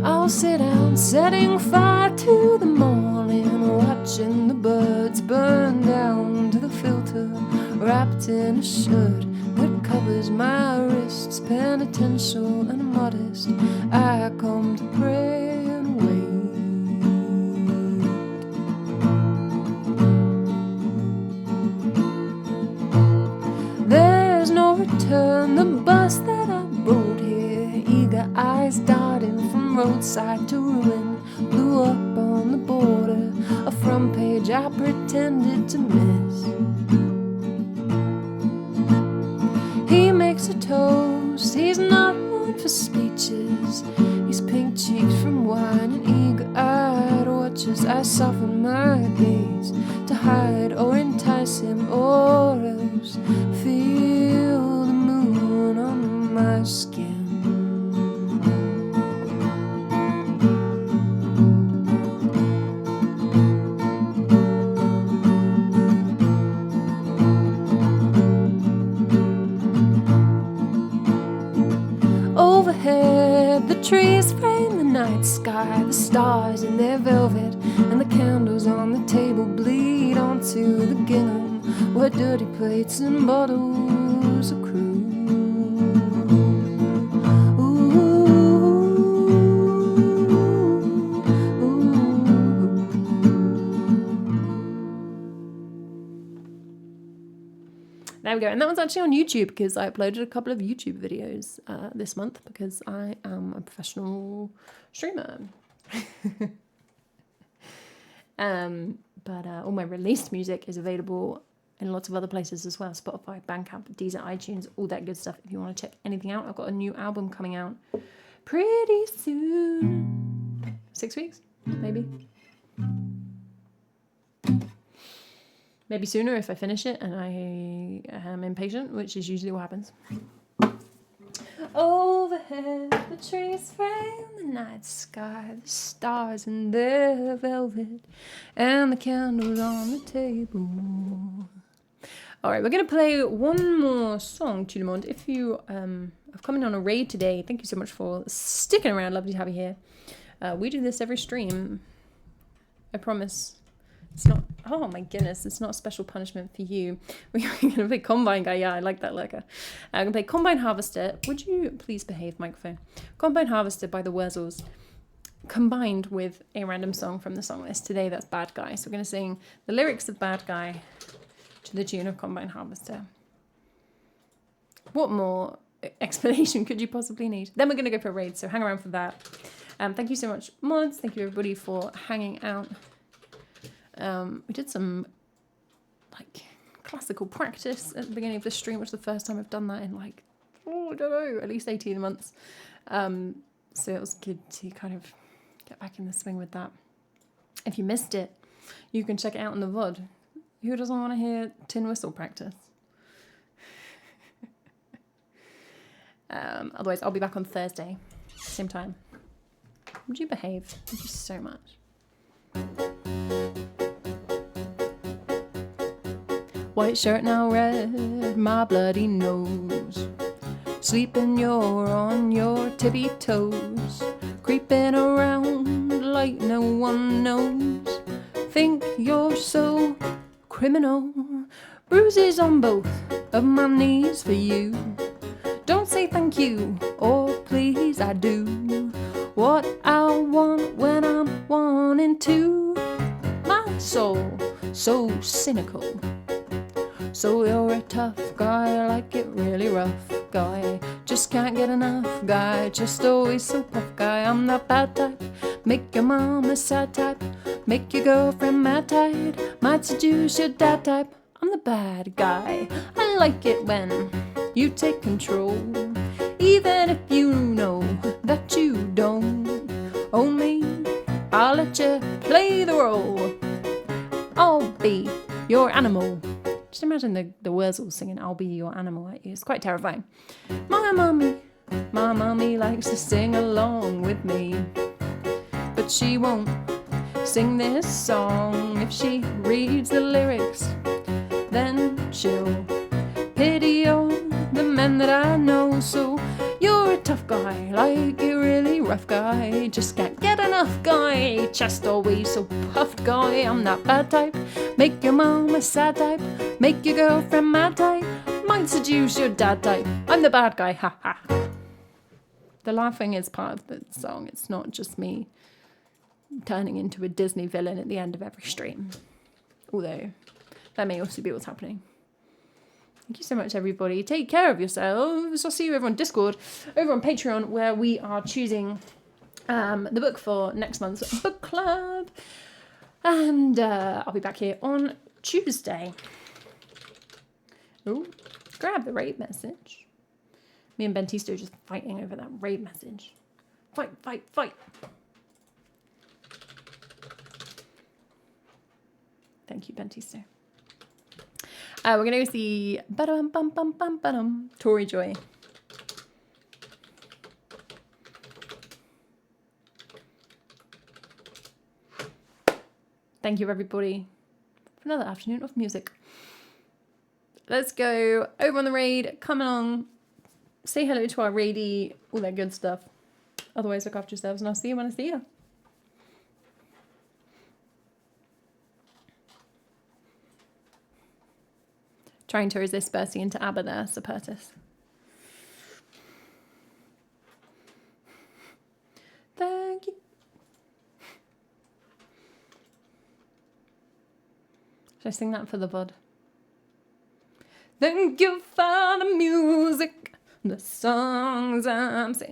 I'll sit down, setting fire to the morning, watching the birds burn down to the filter, wrapped in a shirt that covers my wrists, penitential and modest. I come to pray and wait. There's no return. The bus that I rode here, eager eyes darting from roadside to ruin, blew up on the border, a front page I pretended to miss. He makes a toast, he's not one for speeches. He's pink-cheeked from wine and eager-eyed watches. I soften my gaze to hide or entice him, or else feel the moon on my skin. Overhead, the trees frame the night sky, the stars in their velvet, and the candles on the table bleed onto the gingham where dirty plates and bottles accrue. There we go. And that one's actually on YouTube because I uploaded a couple of YouTube videos this month because I am a professional streamer. But all my released music is available in lots of other places as well. Spotify, Bandcamp, Deezer, iTunes, all that good stuff. If you want to check anything out, I've got a new album coming out pretty soon. 6 weeks, maybe. Maybe sooner if I finish it and I am impatient, which is usually what happens. Overhead, the trees frame the night sky, the stars in their velvet, and the candles on the table. All right, we're going to play one more song, Tout le monde. If you have come in on a raid today, thank you so much for sticking around. Lovely to have you here. We do this every stream. I promise. It's not, oh my goodness, it's not a special punishment for you. We're going to play Combine Guy. Yeah, I like that lurker. I'm going to play Combine Harvester. Would you please behave, microphone? Combine Harvester by the Wurzels, combined with a random song from the song list. Today, that's Bad Guy. So we're going to sing the lyrics of Bad Guy to the tune of Combine Harvester. What more explanation could you possibly need? Then we're going to go for a raid, so hang around for that. Thank you so much, mods. Thank you, everybody, for hanging out. We did some like classical practice at the beginning of the stream, which is the first time I've done that in like, I don't know, at least 18 months. So it was good to kind of get back in the swing with that. If you missed it, you can check it out on the VOD. Who doesn't want to hear tin whistle practice? Otherwise, I'll be back on Thursday, same time. Would you behave? Thank you so much. White shirt now red, my bloody nose. Sleeping you're on your tippy toes. Creeping around like no one knows. Think you're so criminal. Bruises on both of my knees for you. Don't say thank you or please, I do what I want when I'm wanting to. My soul so cynical. So you're a tough guy, I like it really rough guy. Just can't get enough guy, just always so puff guy. I'm that bad type, make your mama sad type, make your girlfriend mad tight, might seduce your dad type. I'm the bad guy, I like it when you take control, even if you know that you don't own me. I'll let you play the role, I'll be your animal. Just imagine the Wurzels singing I'll be your animal at you. It's quite terrifying. My mommy likes to sing along with me, but she won't sing this song. If she reads the lyrics, then she'll pity all the men that I know. So you're a tough guy, like a really rough guy. Just can't get enough guy, chest always so puffed guy. I'm that bad type, make your mama sad type, make your girlfriend mad type, might seduce your dad type. I'm the bad guy, ha ha. The laughing is part of the song. It's not just me turning into a Disney villain at the end of every stream. Although, that may also be what's happening. Thank you so much, everybody. Take care of yourselves. I'll see you over on Discord, over on Patreon, where we are choosing the book for next month's book club. And I'll be back here on Tuesday. Oh, grab the raid message. Me and Bentisto just fighting over that raid message. Fight, fight, fight. Thank you, Bentisto. We're going to go see Tory Joy. Thank you, everybody, for another afternoon of music. Let's go over on the raid. Come along. Say hello to our raidie. All that good stuff. Otherwise, look after yourselves, and I'll see you when I see you. Trying to resist bursting into ABBA there, Sapertus. Thank you. Should I sing that for the VOD? Thank you for the music, the songs I'm saying.